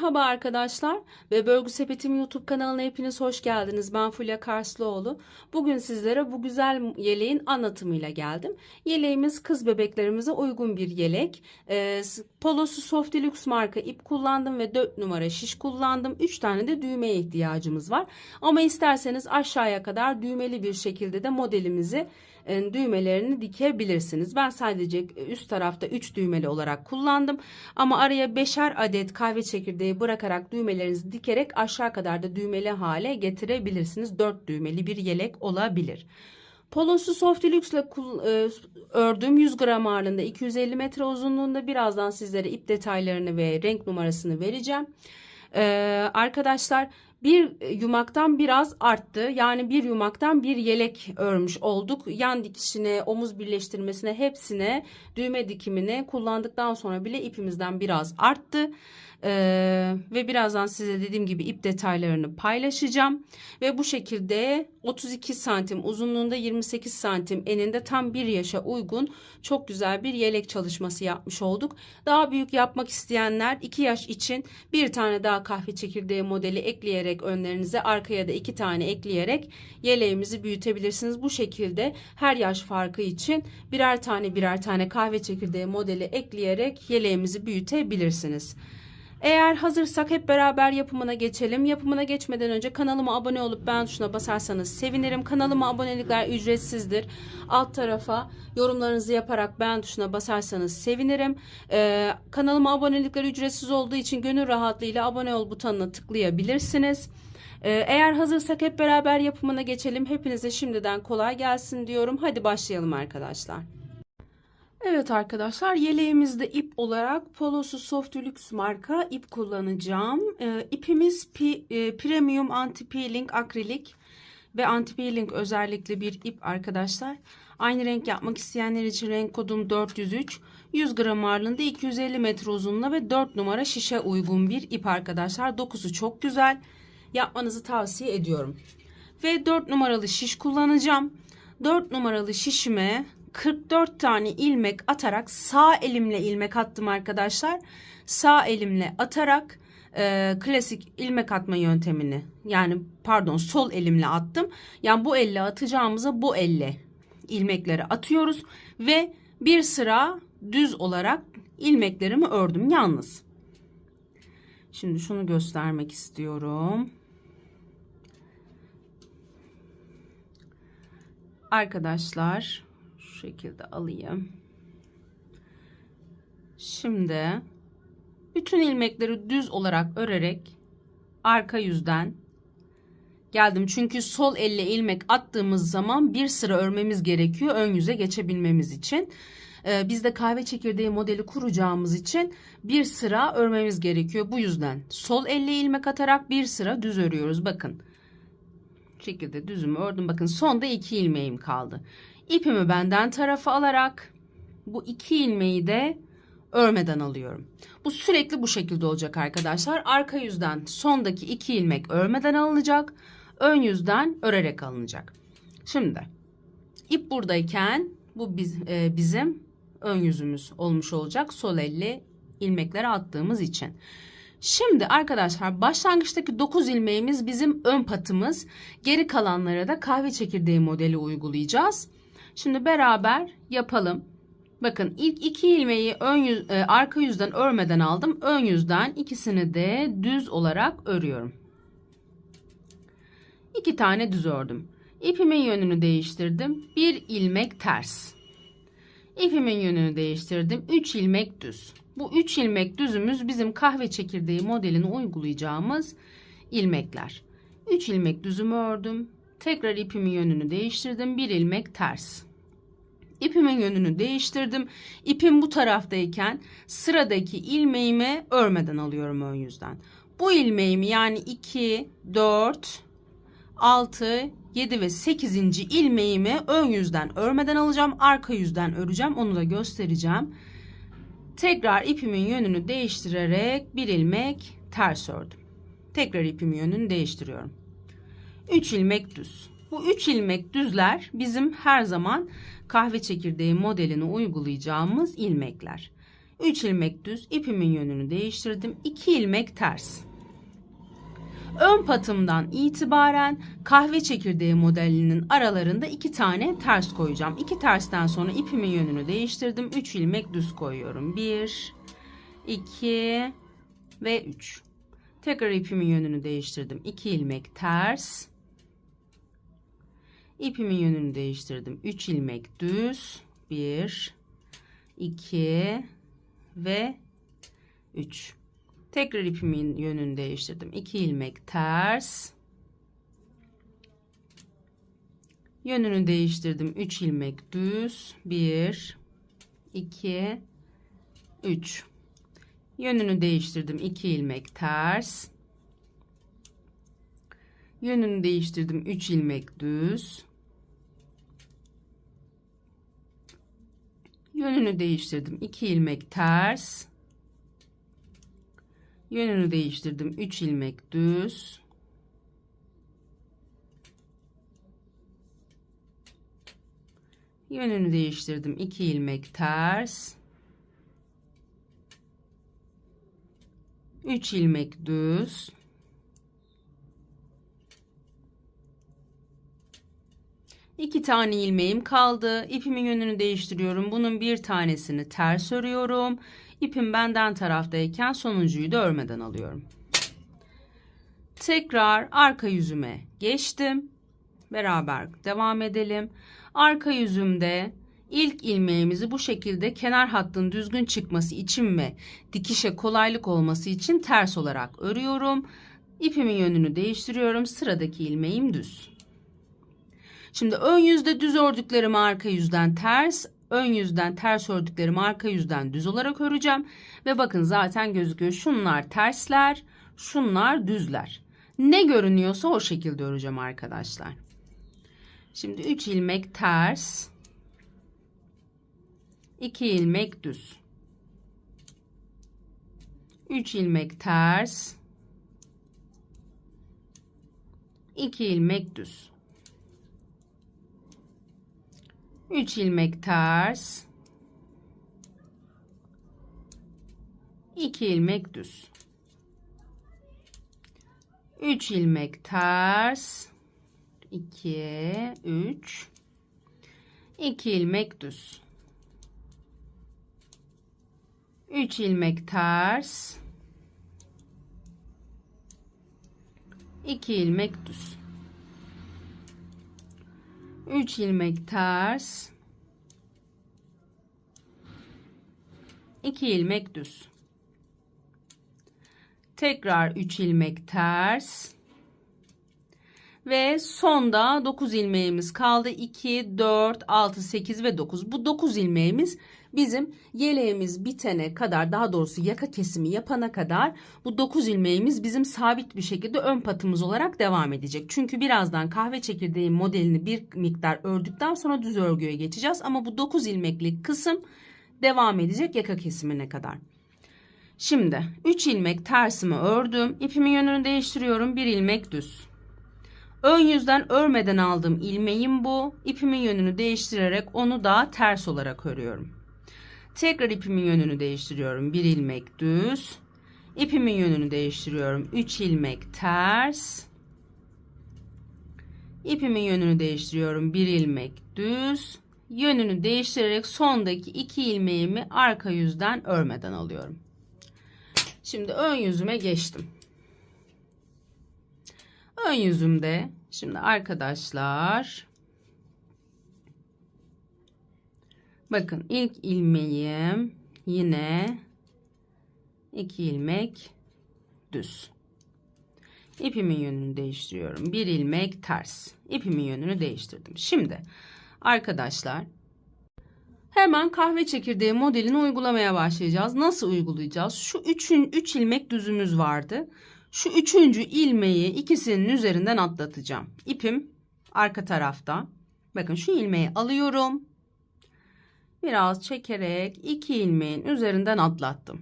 Merhaba arkadaşlar ve Örgü Sepetim YouTube kanalına hepiniz hoş geldiniz. Ben Fulya Karslıoğlu. Bugün sizlere bu güzel yeleğin anlatımıyla geldim. Yeleğimiz kız bebeklerimize uygun bir yelek. Polosu Soft Deluxe marka ip kullandım ve 4 numara şiş kullandım. 3 tane de düğmeye ihtiyacımız var. Ama isterseniz aşağıya kadar düğmeli bir şekilde de modelimizi düğmelerini dikebilirsiniz. Ben sadece üst tarafta 3 düğmeli olarak kullandım. Ama araya 5'er adet kahve çekirdeği bırakarak düğmelerinizi dikerek aşağı kadar da düğmeli hale getirebilirsiniz. 4 düğmeli bir yelek olabilir. Polosu Soft Deluxe ile ördüğüm 100 gram ağırlığında 250 metre uzunluğunda birazdan sizlere ip detaylarını ve renk numarasını vereceğim. Arkadaşlar bir yumaktan biraz arttı. Yani bir yumaktan bir yelek örmüş olduk. Yan dikişine, omuz birleştirmesine, hepsine, düğme dikimine kullandıktan sonra bile ipimizden biraz arttı. Ve birazdan size dediğim gibi ip detaylarını paylaşacağım. Ve bu şekilde 32 santim uzunluğunda 28 santim eninde tam bir yaşa uygun çok güzel bir yelek çalışması yapmış olduk. Daha büyük yapmak isteyenler 2 yaş için bir tane daha kahve çekirdeği modeli ekleyerek önlerinize, arkaya da 2 tane ekleyerek yeleğimizi büyütebilirsiniz. Bu şekilde her yaş farkı için birer tane kahve çekirdeği modeli ekleyerek yeleğimizi büyütebilirsiniz. Eğer hazırsak hep beraber yapımına geçelim. Yapımına geçmeden önce kanalıma abone olup beğen tuşuna basarsanız sevinirim. Kanalıma abonelikler ücretsizdir. Alt tarafa yorumlarınızı yaparak beğen tuşuna basarsanız sevinirim. Kanalıma abonelikler ücretsiz olduğu için gönül rahatlığıyla abone ol butonuna tıklayabilirsiniz. Eğer hazırsak hep beraber yapımına geçelim. Hepinize şimdiden kolay gelsin diyorum. Hadi başlayalım arkadaşlar. Evet arkadaşlar, yeleğimizde ip olarak Polosu Soft Deluxe marka ip kullanacağım. İpimiz premium anti peeling akrilik ve anti peeling özellikli bir ip arkadaşlar. Aynı renk yapmak isteyenler için renk kodum 403. 100 gram ağırlığında 250 metre uzunluğuna ve 4 numara şişe uygun bir ip arkadaşlar. Dokusu çok güzel. Yapmanızı tavsiye ediyorum. Ve 4 numaralı şiş kullanacağım. 4 numaralı şişime 44 tane ilmek atarak sağ elimle ilmek attım arkadaşlar. Sağ elimle atarak klasik ilmek atma yöntemini, yani pardon, sol elimle attım. Yani bu elle atacağımıza bu elle ilmekleri atıyoruz ve bir sıra düz olarak ilmeklerimi ördüm yalnız. Şimdi şunu göstermek istiyorum. Arkadaşlar şu şekilde alayım. Şimdi bütün ilmekleri düz olarak örerek arka yüzden geldim. Çünkü sol elle ilmek attığımız zaman bir sıra örmemiz gerekiyor ön yüze geçebilmemiz için. Biz de kahve çekirdeği modeli kuracağımız için bir sıra örmemiz gerekiyor. Bu yüzden sol elle ilmek atarak bir sıra düz örüyoruz. Bakın. Şekilde düzümü ördüm. Bakın sonda 2 ilmeğim kaldı. İpimi benden tarafa alarak bu 2 ilmeği de örmeden alıyorum. Bu sürekli bu şekilde olacak arkadaşlar. Arka yüzden sondaki 2 ilmek örmeden alınacak. Ön yüzden örerek alınacak. Şimdi ip buradayken bu bizim ön yüzümüz olmuş olacak. Sol elle ilmekleri attığımız için. Şimdi arkadaşlar başlangıçtaki 9 ilmeğimiz bizim ön patımız. Geri kalanlara da kahve çekirdeği modeli uygulayacağız. Şimdi beraber yapalım. Bakın ilk 2 ilmeği arka yüzden örmeden aldım. Ön yüzden ikisini de düz olarak örüyorum. 2 tane düz ördüm. İpimin yönünü değiştirdim. 1 ilmek ters. İpimin yönünü değiştirdim. 3 ilmek düz. Bu 3 ilmek düzümüz bizim kahve çekirdeği modelini uygulayacağımız ilmekler. 3 ilmek düzümü ördüm. Tekrar ipimin yönünü değiştirdim. 1 ilmek ters. İpimin yönünü değiştirdim. İpim bu taraftayken sıradaki ilmeğimi örmeden alıyorum ön yüzden. Bu ilmeğimi, yani 2, 4, 6, 7 ve 8. ilmeğimi ön yüzden örmeden alacağım. Arka yüzden öreceğim. Onu da göstereceğim. Tekrar ipimin yönünü değiştirerek 1 ilmek ters ördüm. Tekrar ipimin yönünü değiştiriyorum. 3 ilmek düz. Bu 3 ilmek düzler bizim her zaman kahve çekirdeği modelini uygulayacağımız ilmekler. 3 ilmek düz, ipimin yönünü değiştirdim. 2 ilmek ters. Ön patımdan itibaren kahve çekirdeği modelinin aralarında 2 tane ters koyacağım. 2 tersten sonra ipimin yönünü değiştirdim. 3 ilmek düz koyuyorum. 1, 2 ve 3. Tekrar ipimin yönünü değiştirdim. 2 ilmek ters. İpimin yönünü değiştirdim. 3 ilmek düz. 1, 2 ve 3. Tekrar ipimin yönünü değiştirdim. 2 ilmek ters. Yönünü değiştirdim. 3 ilmek düz. 1, 2, 3. Yönünü değiştirdim. 2 ilmek ters. Yönünü değiştirdim. 3 ilmek düz. Yönünü değiştirdim. 2 ilmek ters. Yönünü değiştirdim. 3 ilmek düz. Yönünü değiştirdim. 2 ilmek ters. 3 ilmek düz. İki tane ilmeğim kaldı. İpimin yönünü değiştiriyorum. Bunun bir tanesini ters örüyorum. İpim benden taraftayken sonuncuyu da örmeden alıyorum. Tekrar arka yüzüme geçtim. Beraber devam edelim. Arka yüzümde ilk ilmeğimizi bu şekilde kenar hattın düzgün çıkması için ve dikişe kolaylık olması için ters olarak örüyorum. İpimin yönünü değiştiriyorum. Sıradaki ilmeğim düz. Şimdi ön yüzde düz ördüklerimi arka yüzden ters, ön yüzden ters ördüklerimi arka yüzden düz olarak öreceğim. Ve bakın zaten gözüküyor. Şunlar tersler, şunlar düzler. Ne görünüyorsa o şekilde öreceğim arkadaşlar. Şimdi 3 ilmek ters, 2 ilmek düz. 3 ilmek ters, 2 ilmek düz. 3 ilmek ters, 2 ilmek düz. 3 ilmek ters, 2, 3, 2 ilmek düz. 3 ilmek ters, 2 ilmek düz. 3 ilmek ters, 2 ilmek düz. Tekrar 3 ilmek ters ve sonda 9 ilmeğimiz kaldı. 2, 4, 6, 8 ve 9. Bu 9 ilmeğimiz bizim yeleğimiz bitene kadar, daha doğrusu yaka kesimi yapana kadar bu 9 ilmeğimiz bizim sabit bir şekilde ön patımız olarak devam edecek. Çünkü birazdan kahve çekirdeği modelini bir miktar ördükten sonra düz örgüye geçeceğiz. Ama bu 9 ilmeklik kısım devam edecek yaka kesimine kadar. Şimdi 3 ilmek tersimi ördüm. İpimin yönünü değiştiriyorum. 1 ilmek düz. Ön yüzden örmeden aldığım ilmeğim bu. İpimin yönünü değiştirerek onu da ters olarak örüyorum. Tekrar ipimin yönünü değiştiriyorum. 1 ilmek düz. İpimin yönünü değiştiriyorum. 3 ilmek ters. İpimin yönünü değiştiriyorum. 1 ilmek düz. Yönünü değiştirerek sondaki 2 ilmeğimi arka yüzden örmeden alıyorum. Şimdi ön yüzüme geçtim. Ön yüzümde şimdi arkadaşlar bakın ilk ilmeğim yine 2 ilmek düz. İpimin yönünü değiştiriyorum. 1 ilmek ters. İpimin yönünü değiştirdim. Şimdi arkadaşlar hemen kahve çekirdeği modelini uygulamaya başlayacağız. Nasıl uygulayacağız? Şu 3 ilmek düzümüz vardı. Şu 3. ilmeği ikisinin üzerinden atlatacağım. İpim arka tarafta. Bakın şu ilmeği alıyorum. Biraz çekerek 2 ilmeğin üzerinden atlattım.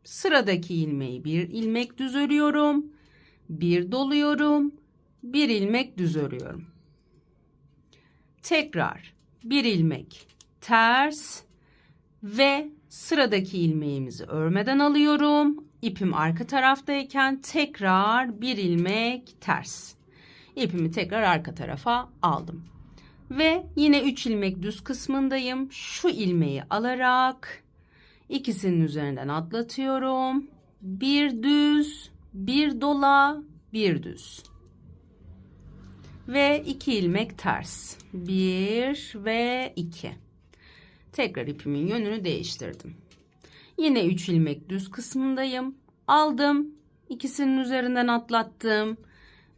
Sıradaki ilmeği 1 ilmek düz örüyorum. 1 doluyorum. 1 ilmek düz örüyorum. Tekrar 1 ilmek ters ve Sıradaki ilmeğimizi örmeden alıyorum. İpim arka taraftayken tekrar bir ilmek ters. İpimi tekrar arka tarafa aldım. Ve yine 3 ilmek düz kısmındayım. Şu ilmeği alarak ikisinin üzerinden atlatıyorum. Bir düz, bir dola, bir düz. Ve 2 ilmek ters. 1 ve 2. Tekrar ipimin yönünü değiştirdim. Yine 3 ilmek düz kısmındayım. Aldım. İkisinin üzerinden atlattım.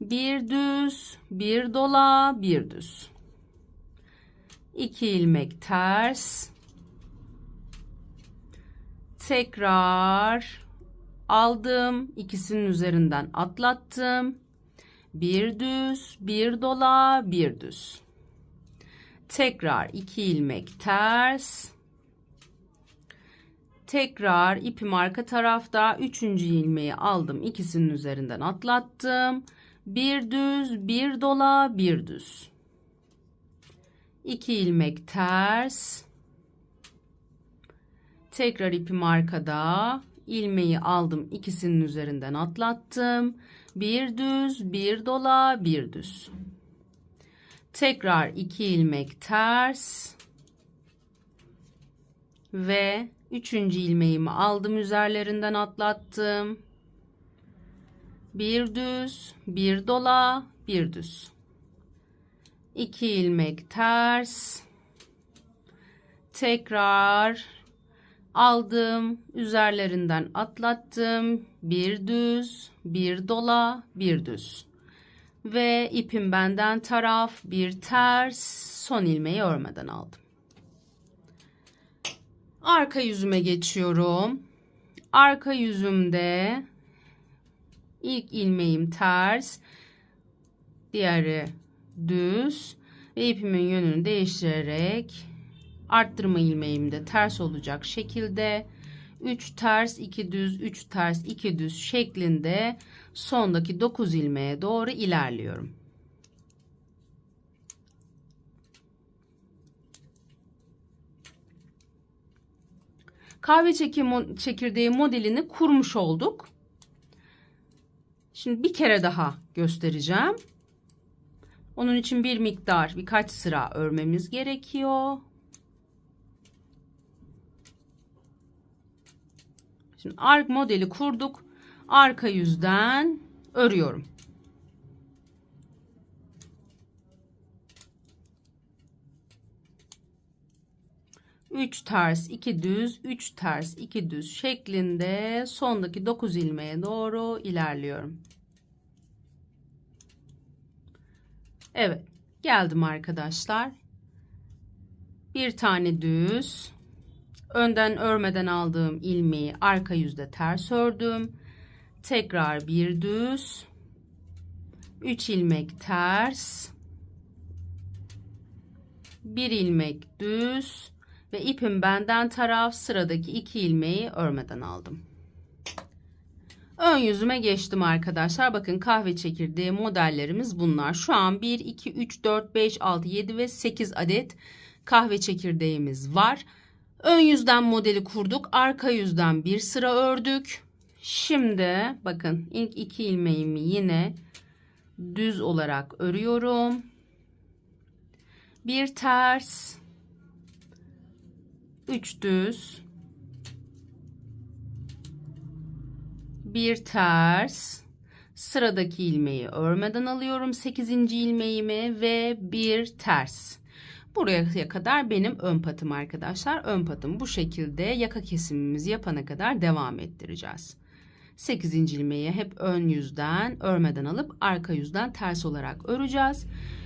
Bir düz, bir dola, bir düz. 2 ilmek ters. Tekrar aldım. İkisinin üzerinden atlattım. Bir düz, bir dola, bir düz. Tekrar 2 ilmek ters. Tekrar ipim arka tarafta. 3. ilmeği aldım. İkisinin üzerinden atlattım. Bir düz, bir dola, bir düz. 2 ilmek ters. Tekrar ipim arkada. İlmeği aldım. İkisinin üzerinden atlattım. Bir düz, bir dola, bir düz. Tekrar 2 ilmek ters. Ve 3. ilmeğimi aldım. Üzerlerinden atlattım. Bir düz, bir dola, bir düz. 2 ilmek ters. Tekrar aldım. Üzerlerinden atlattım. Bir düz, bir dola, bir düz. Ve ipim benden taraf, bir ters, son ilmeği örmeden aldım. Arka yüzüme geçiyorum. Arka yüzümde ilk ilmeğim ters, diğeri düz ve ipimin yönünü değiştirerek arttırma ilmeğim de ters olacak şekilde 3 ters 2 düz 3 ters 2 düz şeklinde sondaki 9 ilmeğe doğru ilerliyorum. Kahve çekirdeği modelini kurmuş olduk. Şimdi bir kere daha göstereceğim. Onun için birkaç sıra örmemiz gerekiyor. Şimdi modeli kurduk. Arka yüzden örüyorum. Üç ters 2 düz 3 ters 2 düz şeklinde sondaki 9 ilmeğe doğru ilerliyorum. Evet, geldim arkadaşlar. Bir tane düz, önden örmeden aldığım ilmeği arka yüzde ters ördüm. Tekrar bir düz, 3 ilmek ters, bir ilmek düz ve ipim benden taraf, sıradaki 2 ilmeği örmeden aldım. Ön yüzüme geçtim arkadaşlar. Bakın kahve çekirdeği modellerimiz bunlar. Şu an 1, 2, 3, 4, 5, 6, 7 ve 8 adet kahve çekirdeğimiz var. Ön yüzden modeli kurduk. Arka yüzden bir sıra ördük. Şimdi bakın ilk 2 ilmeğimi yine düz olarak örüyorum. Bir ters, 3 düz, bir ters, sıradaki ilmeği örmeden alıyorum 8. ilmeğimi ve bir ters. Buraya kadar benim ön patım arkadaşlar. Ön patım bu şekilde yaka kesimimizi yapana kadar devam ettireceğiz. 8. ilmeği hep ön yüzden örmeden alıp arka yüzden ters olarak öreceğiz.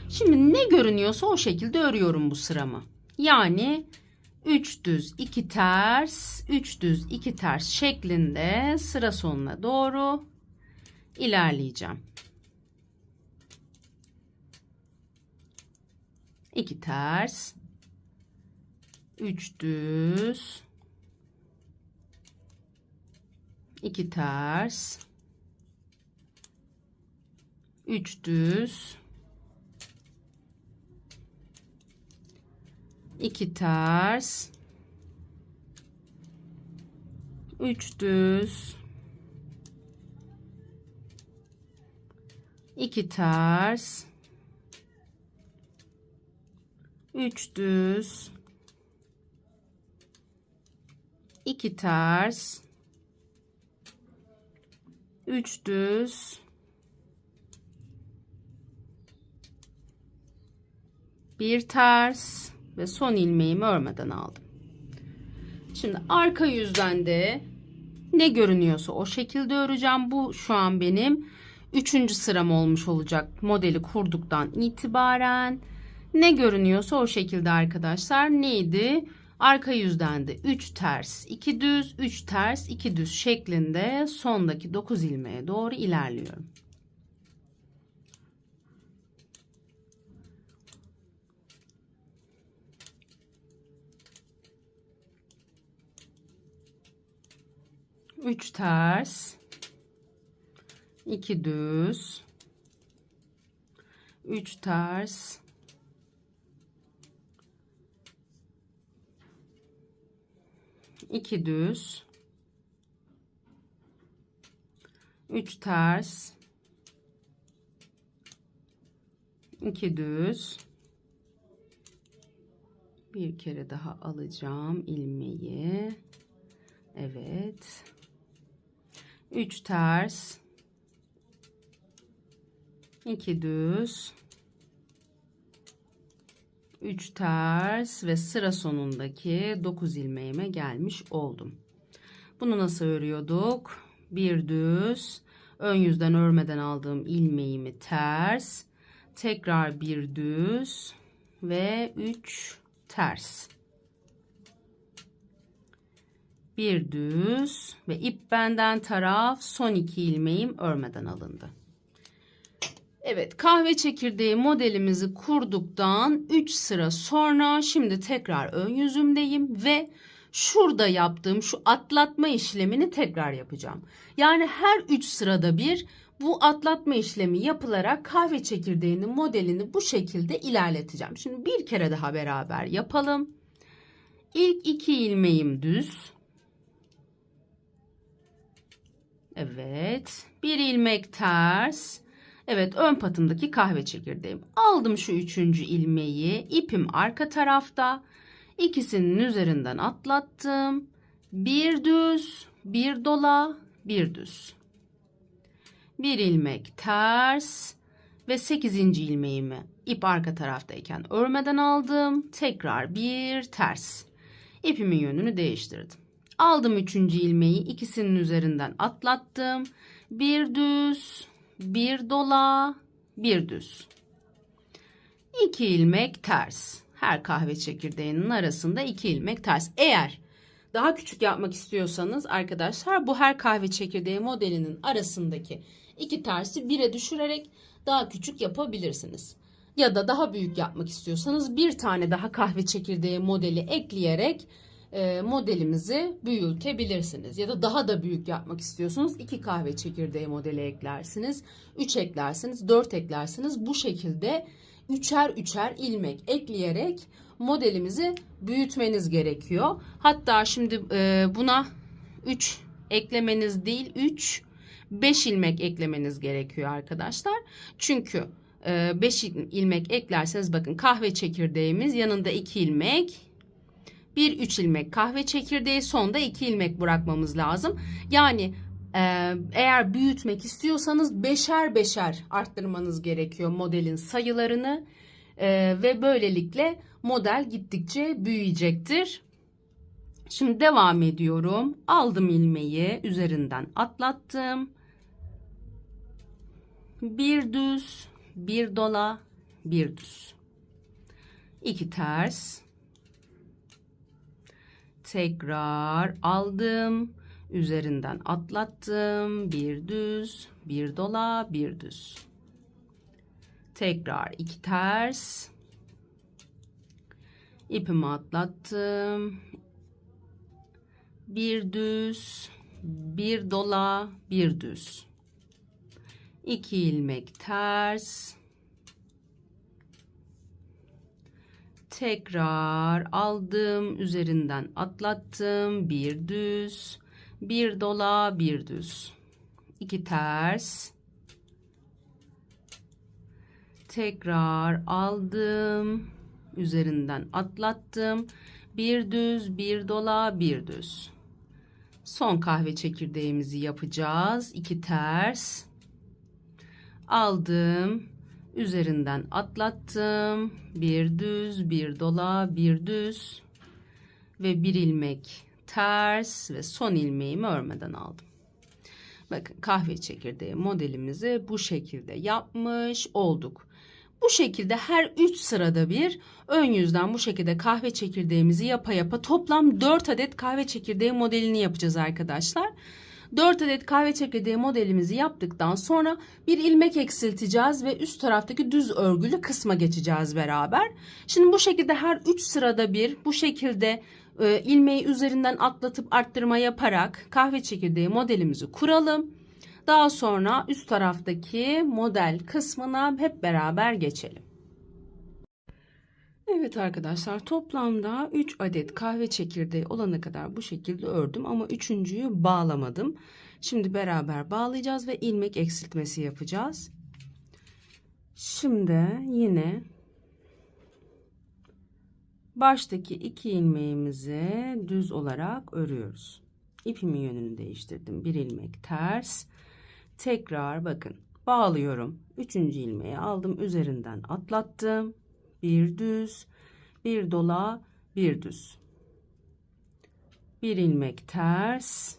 Şimdi ne görünüyorsa o şekilde örüyorum bu sıramı. Yani 3 düz 2 ters 3 düz 2 ters şeklinde sıra sonuna doğru ilerleyeceğim. 2 ters 3 düz 2 ters 3 düz 2 ters 3 düz, 2 ters, 3 düz, 2 ters, 3 düz, 1 ters ve son ilmeğimi örmeden aldım. Şimdi arka yüzden de ne görünüyorsa o şekilde öreceğim. Bu şu an benim 3. sıram olmuş olacak modeli kurduktan itibaren. Ne görünüyorsa o şekilde arkadaşlar. Neydi? Arka yüzden de 3 ters 2 düz, 3 ters 2 düz şeklinde sondaki 9 ilmeğe doğru ilerliyorum. Üç ters, 2 düz, 3 ters, 2 düz, 3 ters, 2 düz. Bir kere daha alacağım ilmeği. Evet. 3 ters, 2 düz, 3 ters ve sıra sonundaki 9 ilmeğime gelmiş oldum. Bunu nasıl örüyorduk? Bir düz, ön yüzden örmeden aldığım ilmeğimi ters, tekrar bir düz ve 3 ters. Bir düz ve ip benden taraf son 2 ilmeğim örmeden alındı. Evet, kahve çekirdeği modelimizi kurduktan 3 sıra sonra şimdi tekrar ön yüzümdeyim ve şurada yaptığım şu atlatma işlemini tekrar yapacağım. Yani her 3 sırada bir bu atlatma işlemi yapılarak kahve çekirdeğinin modelini bu şekilde ilerleteceğim. Şimdi bir kere daha beraber yapalım. İlk 2 ilmeğim düz. Evet, bir ilmek ters. Evet, ön patımdaki kahve çekirdeğim. Aldım şu 3. ilmeği. İpim arka tarafta. İkisinin üzerinden atlattım. Bir düz, bir dola, bir düz. Bir ilmek ters ve 8. ilmeğimi ip arka taraftayken örmeden aldım. Tekrar bir ters. İpimin yönünü değiştirdim. Aldım 3. ilmeği, ikisinin üzerinden atlattım. Bir düz, bir dola, bir düz. 2 ilmek ters. Her kahve çekirdeğinin arasında 2 ilmek ters. Eğer daha küçük yapmak istiyorsanız arkadaşlar, bu her kahve çekirdeği modelinin arasındaki 2 tersi 1'e düşürerek daha küçük yapabilirsiniz. Ya da daha büyük yapmak istiyorsanız bir tane daha kahve çekirdeği modeli ekleyerek modelimizi büyütebilirsiniz. Ya da daha da büyük yapmak istiyorsanız 2 kahve çekirdeği modeli eklersiniz. 3 eklersiniz, 4 eklersiniz. Bu şekilde üçer ilmek ekleyerek modelimizi büyütmeniz gerekiyor. Hatta şimdi buna 3 eklemeniz değil, 5 ilmek eklemeniz gerekiyor arkadaşlar. Çünkü 5 ilmek eklerseniz bakın kahve çekirdeğimiz yanında 2 ilmek, bir 3 ilmek kahve çekirdeği, sonda 2 ilmek bırakmamız lazım. Yani eğer büyütmek istiyorsanız beşer beşer arttırmanız gerekiyor modelin sayılarını ve böylelikle model gittikçe büyüyecektir. Şimdi devam ediyorum. Aldım ilmeği, üzerinden atlattım. Bir düz, bir dola, bir düz. 2 ters. Tekrar aldım. Üzerinden atlattım. Bir düz, bir dola, bir düz. Tekrar 2 ters. İpimi atlattım. Bir düz, bir dola, bir düz. 2 ilmek ters. Tekrar aldım, üzerinden atlattım. Bir düz, Bir dola, bir düz. 2 ters. Tekrar aldım. Üzerinden atlattım. Bir düz, bir dola, bir düz. Son kahve çekirdeğimizi yapacağız. 2 ters. Aldım. Üzerinden atlattım. Bir düz, bir dola, bir düz. Ve bir ilmek ters ve son ilmeğimi örmeden aldım. Bakın kahve çekirdeği modelimizi bu şekilde yapmış olduk. Bu şekilde her 3 sırada bir ön yüzden bu şekilde kahve çekirdeğimizi yapa toplam 4 adet kahve çekirdeği modelini yapacağız arkadaşlar. 4 adet kahve çekirdeği modelimizi yaptıktan sonra bir ilmek eksilteceğiz ve üst taraftaki düz örgülü kısma geçeceğiz beraber. Şimdi bu şekilde her 3 sırada bir bu şekilde ilmeği üzerinden atlatıp arttırma yaparak kahve çekirdeği modelimizi kuralım. Daha sonra üst taraftaki model kısmına hep beraber geçelim. Evet arkadaşlar, toplamda 3 adet kahve çekirdeği olana kadar bu şekilde ördüm ama üçüncüyü bağlamadım. Şimdi beraber bağlayacağız ve ilmek eksiltmesi yapacağız. Şimdi yine baştaki 2 ilmeğimizi düz olarak örüyoruz. İpimin yönünü değiştirdim. Bir ilmek ters. Tekrar bakın bağlıyorum. 3. ilmeği aldım, üzerinden atlattım. Bir düz, bir dola, bir düz. Bir ilmek ters.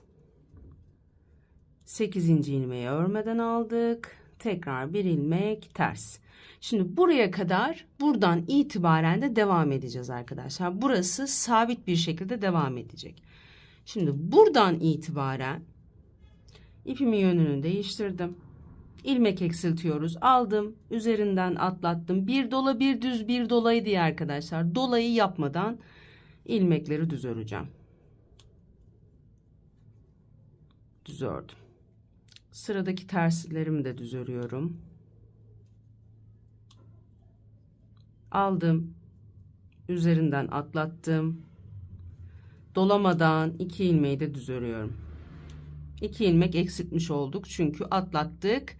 8. ilmeği örmeden aldık. Tekrar bir ilmek ters. Şimdi buraya kadar buradan itibaren de devam edeceğiz arkadaşlar. Burası sabit bir şekilde devam edecek. Şimdi buradan itibaren ipimin yönünü değiştirdim. İlmek eksiltiyoruz. Aldım. Üzerinden atlattım. Bir dola, bir düz, bir dolaydı ya arkadaşlar. Dolayı yapmadan ilmekleri düz öreceğim. Düz ördüm. Sıradaki terslerimi de düz örüyorum. Aldım. Üzerinden atlattım. Dolamadan 2 ilmeği de düz örüyorum. 2 ilmek eksiltmiş olduk. Çünkü atlattık.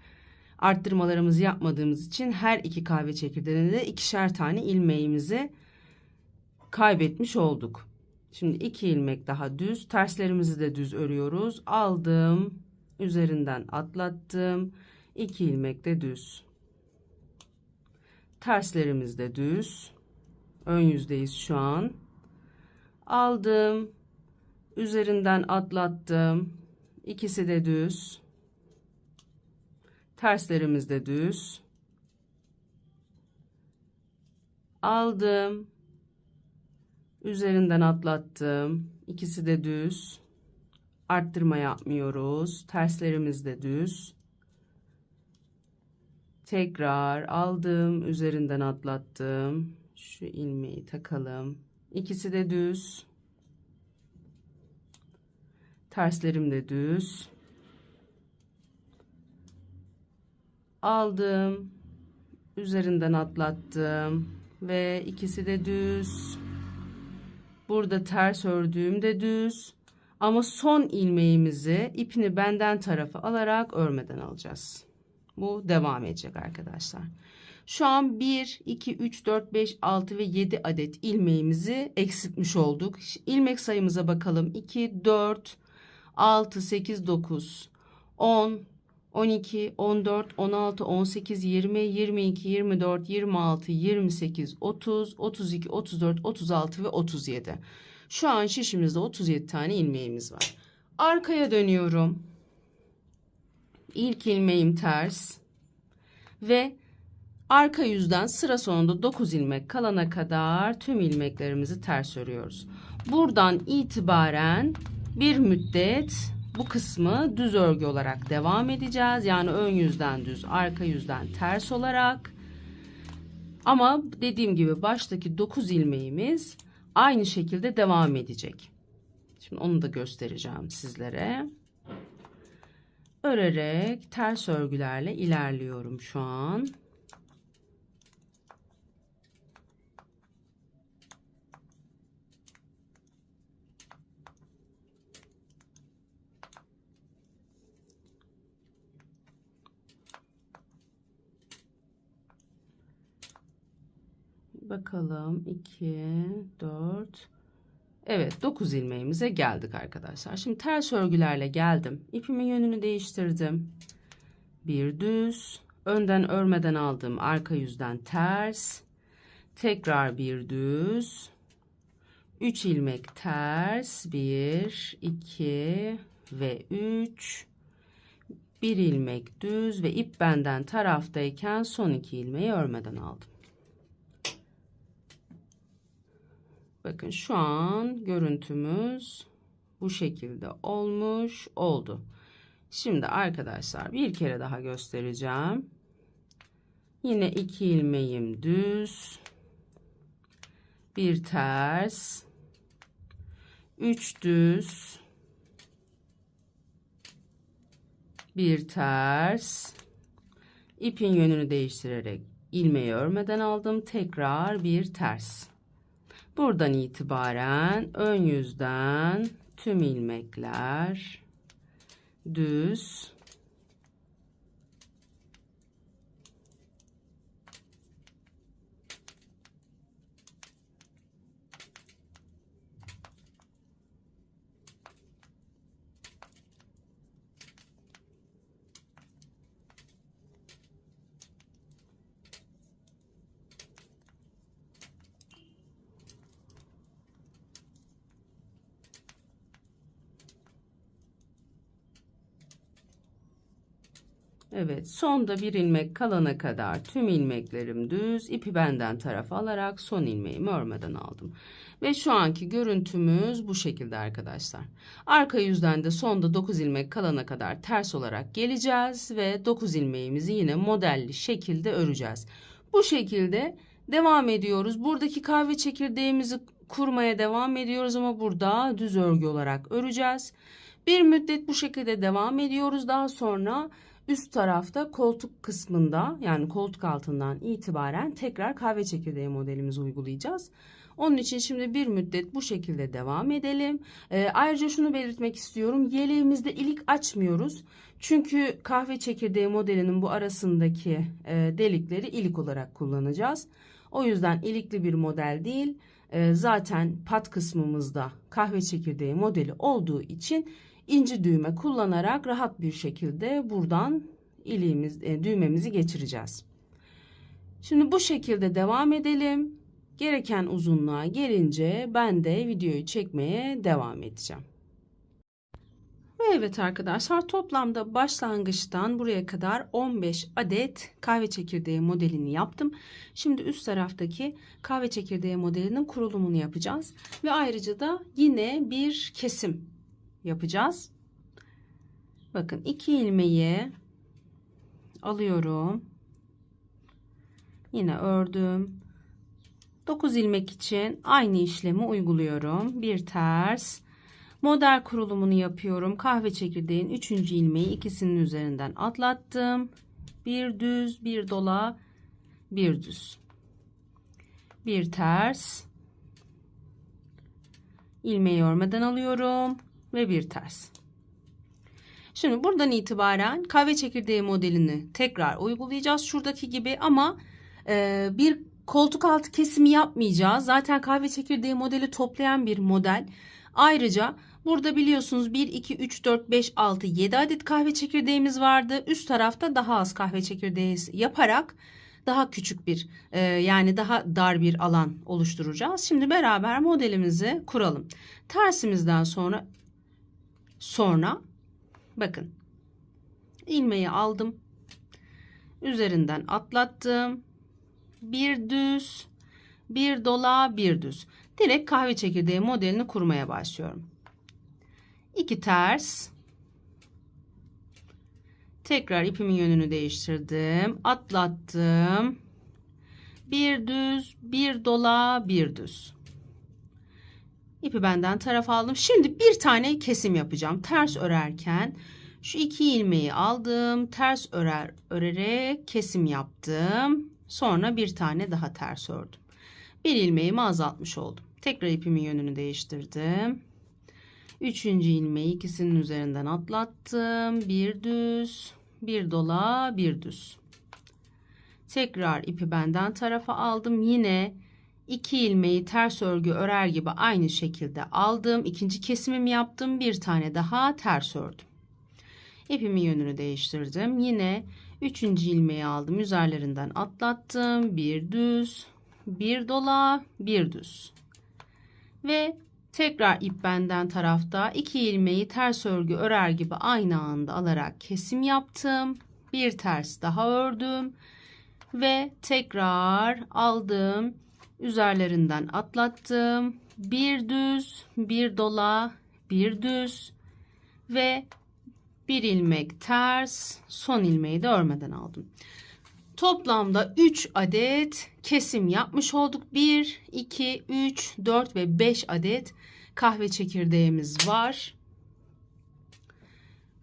Arttırmalarımızı yapmadığımız için her 2 kahve çekirdeğinde de 2'şer tane ilmeğimizi kaybetmiş olduk. Şimdi 2 ilmek daha düz. Terslerimizi de düz örüyoruz. Aldım. Üzerinden atlattım. 2 ilmek de düz. Terslerimiz de düz. Ön yüzdeyiz şu an. Aldım. Üzerinden atlattım. İkisi de düz. Terslerimiz de düz. Aldım. Üzerinden atlattım. İkisi de düz. Arttırma yapmıyoruz. Terslerimiz de düz. Tekrar aldım. Üzerinden atlattım. Şu ilmeği takalım. İkisi de düz. Terslerim de düz. Aldım. Üzerinden atlattım. Ve ikisi de düz. Burada ters ördüğüm de düz. Ama son ilmeğimizi ipini benden tarafa alarak örmeden alacağız. Bu devam edecek arkadaşlar. Şu an 1, 2, 3, 4, 5, 6 ve 7 adet ilmeğimizi eksiltmiş olduk. İlmek sayımıza bakalım. 2, 4, 6, 8, 9, 10, 12, 14, 16, 18, 20, 22, 24, 26, 28, 30, 32, 34, 36 ve 37. Şu an şişimizde 37 tane ilmeğimiz var. Arkaya dönüyorum. İlk ilmeğim ters. Ve arka yüzden sıra sonunda 9 ilmek kalana kadar tüm ilmeklerimizi ters örüyoruz. Buradan itibaren bir müddet bu kısmı düz örgü olarak devam edeceğiz. Yani ön yüzden düz, arka yüzden ters olarak. Ama dediğim gibi baştaki 9 ilmeğimiz aynı şekilde devam edecek. Şimdi onu da göstereceğim sizlere. Örerek ters örgülerle ilerliyorum şu an. Bakalım 2, 4. Evet, 9 ilmeğimize geldik arkadaşlar. Şimdi ters örgülerle geldim. İpimin yönünü değiştirdim. Bir düz. Önden örmeden aldığım arka yüzden ters. Tekrar bir düz. 3 ilmek ters. 1, 2 ve 3. 1 ilmek düz ve ip benden taraftayken son 2 ilmeği örmeden aldım. Bakın şu an görüntümüz bu şekilde oldu. Şimdi arkadaşlar bir kere daha göstereceğim. Yine 2 ilmeğim düz, bir ters, 3 düz, bir ters, ipin yönünü değiştirerek ilmeği örmeden aldım. Tekrar bir ters. Buradan itibaren ön yüzden tüm ilmekler düz. Evet, sonda bir ilmek kalana kadar tüm ilmeklerim düz, ipi benden tarafa alarak son ilmeğimi örmeden aldım. Ve şu anki görüntümüz bu şekilde arkadaşlar. Arka yüzden de sonda 9 ilmek kalana kadar ters olarak geleceğiz ve 9 ilmeğimizi yine modelli şekilde öreceğiz. Bu şekilde devam ediyoruz. Buradaki kahve çekirdeğimizi kurmaya devam ediyoruz ama burada düz örgü olarak öreceğiz. Bir müddet bu şekilde devam ediyoruz. Daha sonra üst tarafta koltuk kısmında, yani koltuk altından itibaren tekrar kahve çekirdeği modelimizi uygulayacağız. Onun için şimdi bir müddet bu şekilde devam edelim. Ayrıca şunu belirtmek istiyorum. Yeleğimizde ilik açmıyoruz. Çünkü kahve çekirdeği modelinin bu arasındaki delikleri ilik olarak kullanacağız. O yüzden ilikli bir model değil. Zaten pat kısmımızda kahve çekirdeği modeli olduğu için İnci düğme kullanarak rahat bir şekilde buradan düğmemizi geçireceğiz. Şimdi bu şekilde devam edelim. Gereken uzunluğa gelince ben de videoyu çekmeye devam edeceğim. Ve evet arkadaşlar, toplamda başlangıçtan buraya kadar 15 adet kahve çekirdeği modelini yaptım. Şimdi üst taraftaki kahve çekirdeği modelinin kurulumunu yapacağız. Ve ayrıca da yine bir kesim yapacağız. Bakın 2 ilmeği alıyorum. Yine ördüm. 9 ilmek için aynı işlemi uyguluyorum. Bir ters. Model kurulumunu yapıyorum. Kahve çekirdeğin 3. ilmeği ikisinin üzerinden atlattım. Bir düz, bir dola, bir düz. Bir ters. İlmeği örmeden alıyorum ve bir ters. Şimdi buradan itibaren kahve çekirdeği modelini tekrar uygulayacağız şuradaki gibi ama bir koltuk altı kesimi yapmayacağız. Zaten kahve çekirdeği modeli toplayan bir model. Ayrıca burada biliyorsunuz 1, 2, 3, 4, 5, 6, 7 adet kahve çekirdeğimiz vardı. Üst tarafta daha az kahve çekirdeği yaparak daha küçük bir yani daha dar bir alan oluşturacağız. Şimdi beraber modelimizi kuralım. Tersimizden sonra bakın ilmeği aldım. Üzerinden atlattım. Bir düz, bir dola, bir düz. Direkt kahve çekirdeği modelini kurmaya başlıyorum. 2 ters. Tekrar ipimin yönünü değiştirdim. Atlattım. Bir düz, bir dola, bir düz. İpi benden tarafa aldım. Şimdi bir tane kesim yapacağım. Ters örerken şu 2 ilmeği aldım. Ters örerek kesim yaptım. Sonra bir tane daha ters ördüm. Bir ilmeğimi azaltmış oldum. Tekrar ipimin yönünü değiştirdim. 3. ilmeği ikisinin üzerinden atlattım. Bir düz, bir dola, bir düz. Tekrar ipi benden tarafa aldım. Yine 2 ilmeği ters örgü örer gibi aynı şekilde aldım. İkinci kesimimi yaptım. Bir tane daha ters ördüm. İpimin yönünü değiştirdim. Yine 3. ilmeği aldım. Üzerlerinden atlattım. Bir düz, bir dola, bir düz. Ve tekrar ip benden tarafta 2 ilmeği ters örgü örer gibi aynı anda alarak kesim yaptım. Bir ters daha ördüm. Ve tekrar aldım. Üzerlerinden atlattım. Bir düz, bir dola, bir düz ve bir ilmek ters, son ilmeği de örmeden aldım. Toplamda 3 adet kesim yapmış olduk. 1, 2, 3, 4 ve 5 adet kahve çekirdeğimiz var.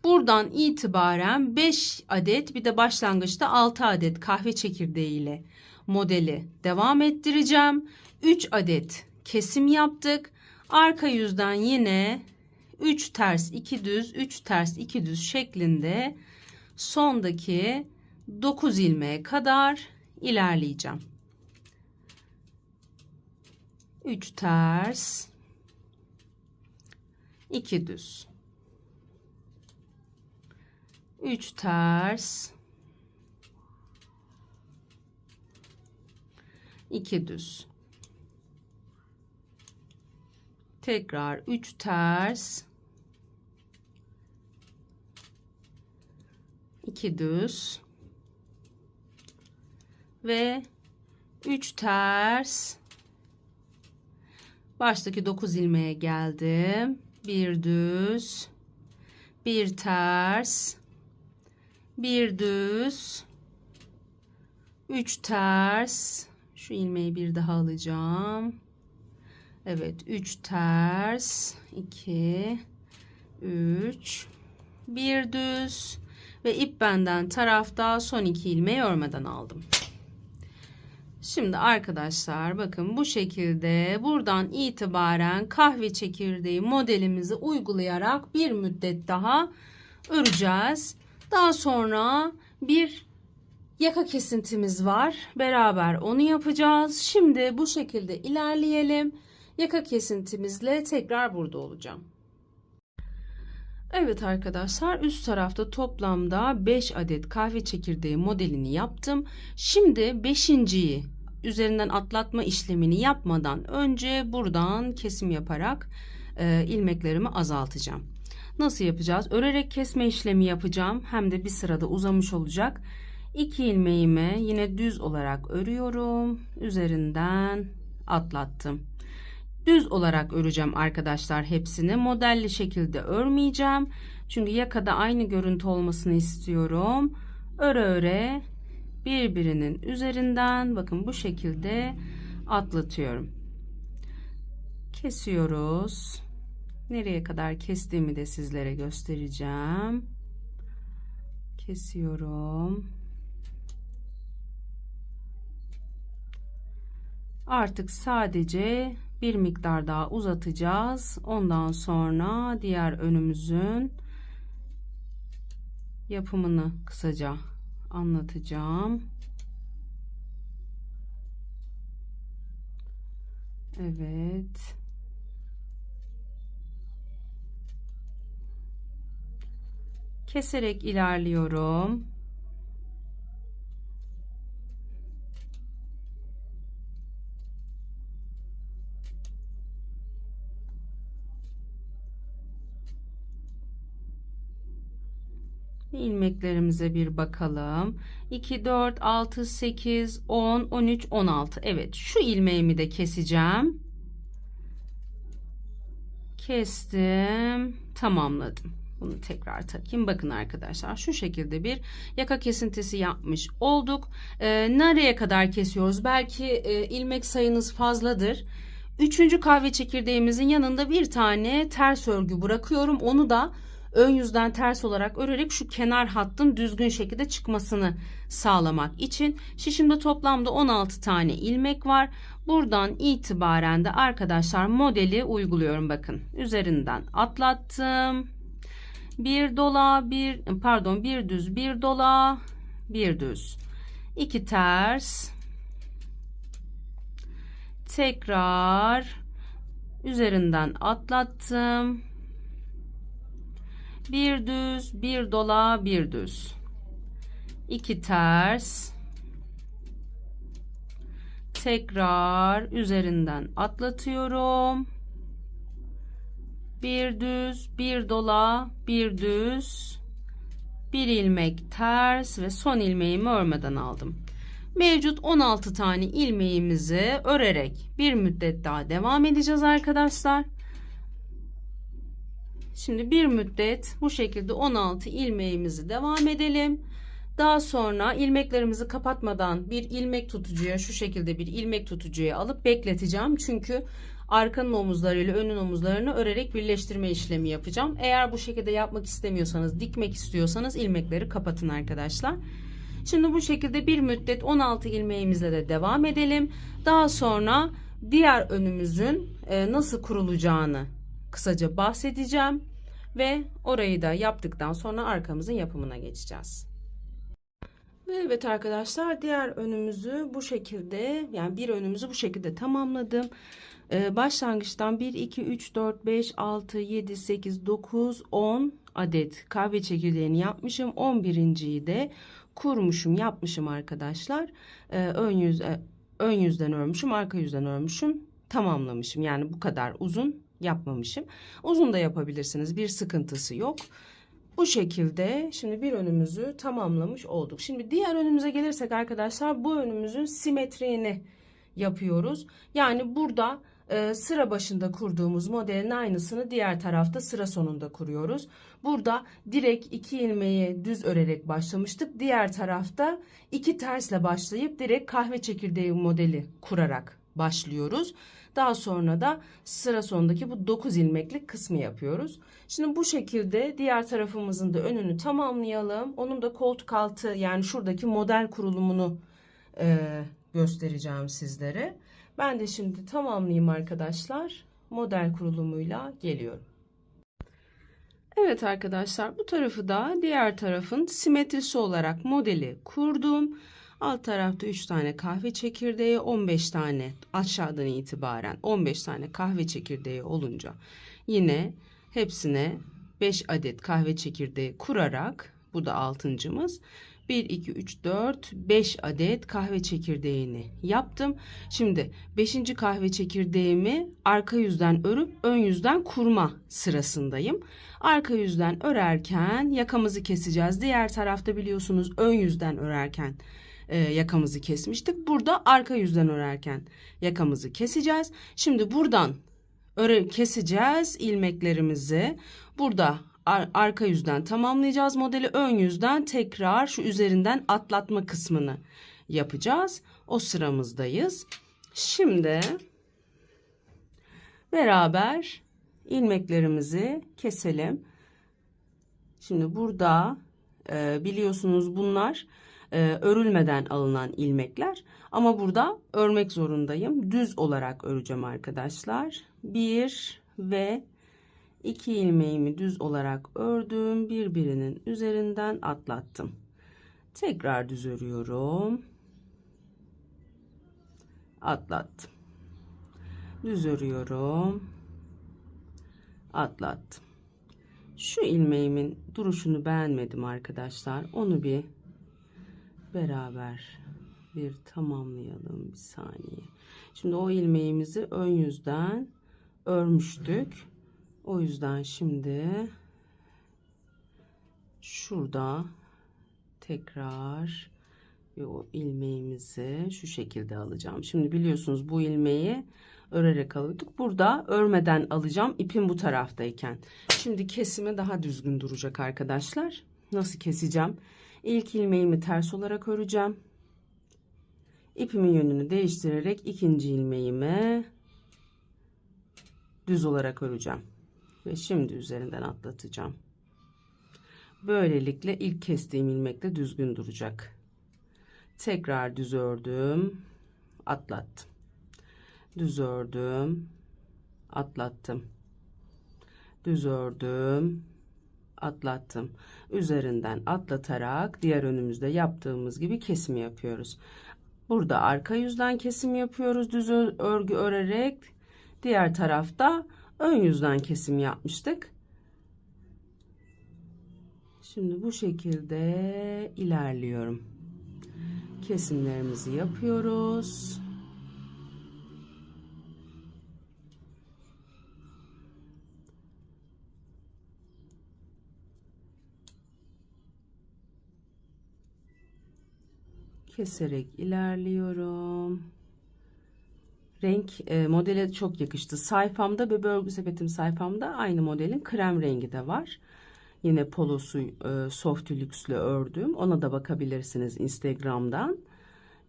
Buradan itibaren 5 adet, bir de başlangıçta 6 adet kahve çekirdeği ile modeli devam ettireceğim. 3 adet kesim yaptık. Arka yüzden yine 3 ters 2 düz 3 ters 2 düz şeklinde sondaki 9 ilmeğe kadar ilerleyeceğim. 3 ters 2 düz 3 ters 2 düz, tekrar 3 ters 2 düz ve 3 ters, baştaki 9 ilmeğe geldim. Bir düz, bir ters, bir düz, 3 ters, şu ilmeği bir daha alacağım. Evet, 3 ters 2 3 bir düz ve ip benden tarafta son 2 ilmeği örmeden aldım. Şimdi arkadaşlar bakın bu şekilde buradan itibaren kahve çekirdeği modelimizi uygulayarak bir müddet daha öreceğiz. Daha sonra bir yaka kesintimiz var. Beraber onu yapacağız. Şimdi bu şekilde ilerleyelim. Yaka kesintimizle tekrar burada olacağım. Evet arkadaşlar, üst tarafta toplamda 5 adet kahve çekirdeği modelini yaptım. Şimdi 5.'yi üzerinden atlatma işlemini yapmadan önce buradan kesim yaparak ilmeklerimi azaltacağım. Nasıl yapacağız? Örerek kesme işlemi yapacağım. Hem de bir sırada uzamış olacak. 2 ilmeğimi yine düz olarak örüyorum. Üzerinden atlattım. Düz olarak öreceğim arkadaşlar hepsini. Modelli şekilde örmeyeceğim. Çünkü yakada aynı görüntü olmasını istiyorum. Öre öre birbirinin üzerinden bakın bu şekilde atlatıyorum. Kesiyoruz. Nereye kadar kestiğimi de sizlere göstereceğim. Kesiyorum. Artık sadece bir miktar daha uzatacağız. Ondan sonra diğer önümüzün yapımını kısaca anlatacağım. Evet. Keserek ilerliyorum. İlmeklerimize bir bakalım. 2, 4, 6, 8, 10, 13, 16. Evet, şu ilmeğimi de keseceğim. Kestim, tamamladım. Bunu tekrar takayım. Bakın arkadaşlar, şu şekilde bir yaka kesintisi yapmış olduk. Nereye kadar kesiyoruz? Belki ilmek sayınız fazladır. 3. kahve çekirdeğimizin yanında bir tane ters örgü bırakıyorum. Onu da ön yüzden ters olarak örerek şu kenar hattın düzgün şekilde çıkmasını sağlamak için. Şişimde toplamda 16 tane ilmek var. Buradan itibaren de arkadaşlar modeli uyguluyorum. Bakın üzerinden atlattım. Bir dola, bir düz, bir dola, bir düz. 2 ters, Tekrar üzerinden atlattım. Bir düz, bir dola, bir düz. 2 ters. Tekrar üzerinden atlatıyorum. Bir düz, bir dola, bir düz, bir ilmek ters ve son ilmeğimi örmeden aldım. Mevcut 16 tane ilmeğimizi örerek bir müddet daha devam edeceğiz arkadaşlar. Şimdi bir müddet bu şekilde 16 ilmeğimizi devam edelim. Daha sonra ilmeklerimizi kapatmadan bir ilmek tutucuya, şu şekilde bir ilmek tutucuya alıp bekleteceğim. Çünkü arkanın omuzlarıyla önün omuzlarını örerek birleştirme işlemi yapacağım. Eğer bu şekilde yapmak istemiyorsanız, dikmek istiyorsanız ilmekleri kapatın arkadaşlar. Şimdi bu şekilde bir müddet 16 ilmeğimizle de devam edelim. Daha sonra diğer önümüzün nasıl kurulacağını kısaca bahsedeceğim ve orayı da yaptıktan sonra arkamızın yapımına geçeceğiz. Evet arkadaşlar, diğer önümüzü bu şekilde, yani bir önümüzü bu şekilde tamamladım. Başlangıçtan 1 2 3 4 5 6 7 8 9 10 adet kahve çekirdeğini yapmışım. 11.'yi de kurmuşum, yapmışım arkadaşlar. Ön yüzden örmüşüm, arka yüzden örmüşüm, tamamlamışım. Yani bu kadar uzun yapmamışım. Uzun da yapabilirsiniz, bir sıkıntısı yok. Bu şekilde şimdi bir önümüzü tamamlamış olduk. Şimdi diğer önümüze gelirsek arkadaşlar, bu önümüzün simetriğini yapıyoruz. Yani burada sıra başında kurduğumuz modelin aynısını diğer tarafta sıra sonunda kuruyoruz. Burada direkt 2 ilmeği düz örerek başlamıştık. Diğer tarafta 2 tersle başlayıp direkt kahve çekirdeği modeli kurarak başlıyoruz. Daha sonra da sıra sonundaki bu 9 ilmeklik kısmı yapıyoruz. Şimdi bu şekilde diğer tarafımızın da önünü tamamlayalım. Onun da koltuk altı, yani şuradaki model kurulumunu göstereceğim sizlere. Ben de şimdi tamamlayayım arkadaşlar. Model kurulumuyla geliyorum. Evet arkadaşlar, bu tarafı da diğer tarafın simetrisi olarak modeli kurdum. Alt tarafta 3 tane kahve çekirdeği, 15 tane aşağıdan itibaren 15 tane kahve çekirdeği olunca yine hepsine 5 adet kahve çekirdeği kurarak, bu da 6.'mız, 1 2 3 4 5 adet kahve çekirdeğini yaptım. Şimdi 5. kahve çekirdeğimi arka yüzden örüp ön yüzden kurma sırasındayım. Arka yüzden örerken yakamızı keseceğiz. Diğer tarafta biliyorsunuz ön yüzden örerken yakamızı kesmiştik. Burada arka yüzden örerken yakamızı keseceğiz. Şimdi buradan keseceğiz ilmeklerimizi. Burada arka yüzden tamamlayacağız modeli. Ön yüzden tekrar şu üzerinden atlatma kısmını yapacağız. O sıramızdayız. Şimdi beraber ilmeklerimizi keselim. Şimdi burada biliyorsunuz bunlar örülmeden alınan ilmekler, ama burada örmek zorundayım. Düz olarak öreceğim arkadaşlar. 1 ve 2 ilmeğimi düz olarak ördüm. Birbirinin üzerinden atlattım. Tekrar düz örüyorum. Atlattım. Düz örüyorum. Atlattım. Şu ilmeğimin duruşunu beğenmedim arkadaşlar. Onu bir beraber bir tamamlayalım, bir saniye. Şimdi o ilmeğimizi ön yüzden örmüştük. O yüzden şimdi şurada tekrar o ilmeğimizi şu şekilde alacağım. Şimdi biliyorsunuz bu ilmeği örerek alıyorduk. Burada örmeden alacağım, ipim bu taraftayken. Şimdi kesimi daha düzgün duracak arkadaşlar. Nasıl keseceğim? İlk ilmeğimi ters olarak öreceğim. İpimin yönünü değiştirerek ikinci ilmeğimi düz olarak öreceğim. Ve şimdi üzerinden atlatacağım. Böylelikle ilk kestiğim ilmek de düzgün duracak. Tekrar düz ördüm. Atlattım. Düz ördüm. Atlattım. Düz ördüm. Atlattım. Üzerinden atlatarak diğer önümüzde yaptığımız gibi kesimi yapıyoruz. Burada arka yüzden kesim yapıyoruz düz örgü örerek. Diğer tarafta ön yüzden kesim yapmıştık. Şimdi bu şekilde ilerliyorum. Kesimlerimizi yapıyoruz. Keserek ilerliyorum. Renk modele çok yakıştı. Sayfamda, Bebe Örgü Sepetim sayfamda aynı modelin krem rengi de var. Yine polosu soft lüksle ördüm. Ona da bakabilirsiniz Instagram'dan.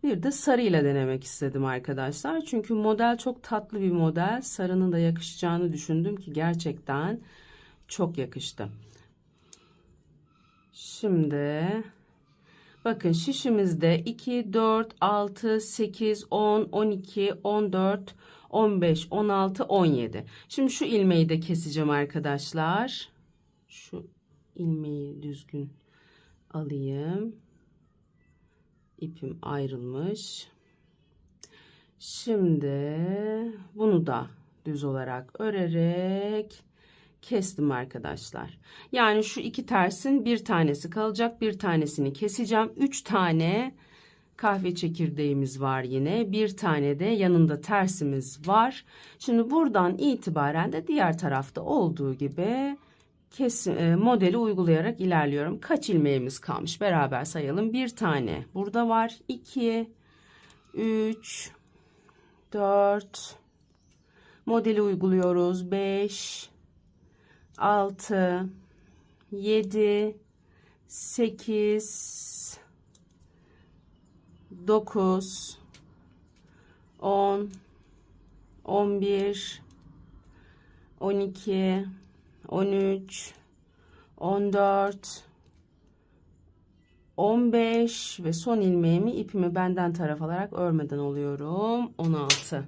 Bir de sarıyla denemek istedim arkadaşlar. Çünkü model çok tatlı bir model. Sarının da yakışacağını düşündüm ki gerçekten çok yakıştı. Şimdi bakın şişimizde 2, 4, 6, 8, 10, 12, 14, 15, 16, 17. Şimdi şu ilmeği de keseceğim arkadaşlar. Şu ilmeği düzgün alayım. İpim ayrılmış. Şimdi bunu da düz olarak örerek kestim arkadaşlar. Yani şu iki tersin bir tanesi kalacak, bir tanesini keseceğim. 3 tane kahve çekirdeğimiz var yine. Bir tane de yanında tersimiz var. Şimdi buradan itibaren de diğer tarafta olduğu gibi modeli uygulayarak ilerliyorum. Kaç ilmeğimiz kalmış? Beraber sayalım. Bir tane burada var. 2, 3, 4. Modeli uyguluyoruz. 5, 6, 7, 8, 9, 10, 11, 12, 13, 14, 15 ve son ilmeğimi ipimi benden taraf alarak örmeden alıyorum. 16.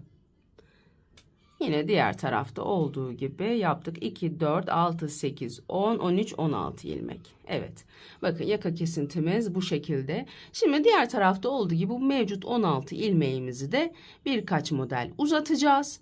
Yine diğer tarafta olduğu gibi yaptık. 2, 4, 6, 8, 10, 13, 16 ilmek. Evet. Bakın yaka kesintimiz bu şekilde. Şimdi diğer tarafta olduğu gibi bu mevcut 16 ilmeğimizi de birkaç model uzatacağız.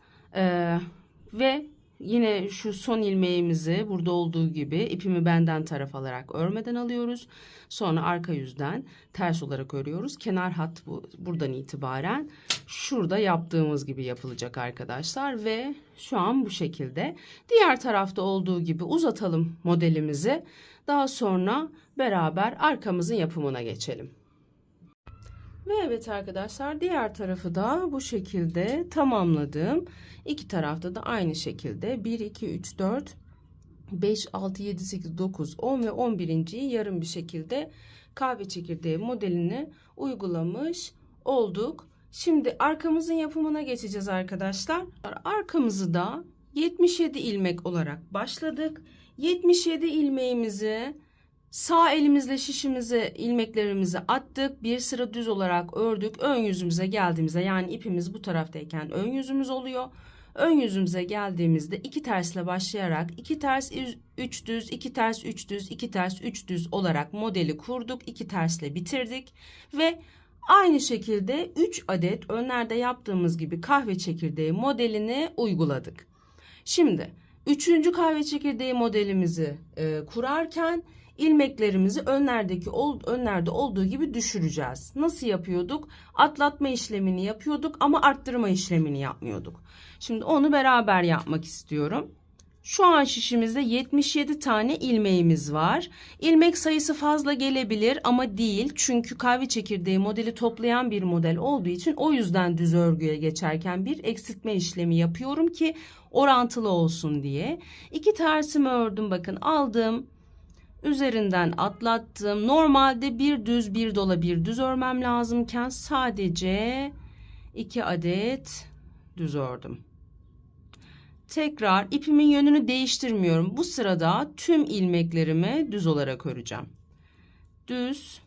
Ve yine şu son ilmeğimizi burada olduğu gibi ipimi benden taraf alarak örmeden alıyoruz. Sonra arka yüzden ters olarak örüyoruz. Kenar hat buradan itibaren şurada yaptığımız gibi yapılacak arkadaşlar. Ve şu an bu şekilde. Diğer tarafta olduğu gibi uzatalım modelimizi. Daha sonra beraber arkamızın yapımına geçelim. Ve evet arkadaşlar diğer tarafı da bu şekilde tamamladım. İki tarafta da aynı şekilde 1, 2, 3, 4, 5, 6, 7, 8, 9, 10 ve 11.yi yarım bir şekilde kahve çekirdeği modelini uygulamış olduk. Şimdi arkamızın yapımına geçeceğiz arkadaşlar. Arkamızı da 77 ilmek olarak başladık. 77 ilmeğimizi sağ elimizle şişimize ilmeklerimizi attık. Bir sıra düz olarak ördük. Ön yüzümüze geldiğimizde yani ipimiz bu taraftayken ön yüzümüz oluyor. Ön yüzümüze geldiğimizde 2 tersle başlayarak 2 ters 3 düz, 2 ters 3 düz, 2 ters 3 düz olarak modeli kurduk. 2 tersle bitirdik ve aynı şekilde 3 adet önlerde yaptığımız gibi kahve çekirdeği modelini uyguladık. Şimdi 3. kahve çekirdeği modelimizi kurarken ilmeklerimizi önlerde olduğu gibi düşüreceğiz. Nasıl yapıyorduk? Atlatma işlemini yapıyorduk ama arttırma işlemini yapmıyorduk. Şimdi onu beraber yapmak istiyorum. Şu an şişimizde 77 tane ilmeğimiz var. İlmek sayısı fazla gelebilir ama değil. Çünkü kahve çekirdeği modeli toplayan bir model olduğu için o yüzden düz örgüye geçerken bir eksiltme işlemi yapıyorum ki orantılı olsun diye. 2 tersimi ördüm, bakın aldım. Üzerinden atlattım. Normalde bir düz bir dola bir düz örmem lazımken sadece 2 adet düz ördüm. Tekrar ipimin yönünü değiştirmiyorum. Bu sırada tüm ilmeklerimi düz olarak öreceğim. Düz.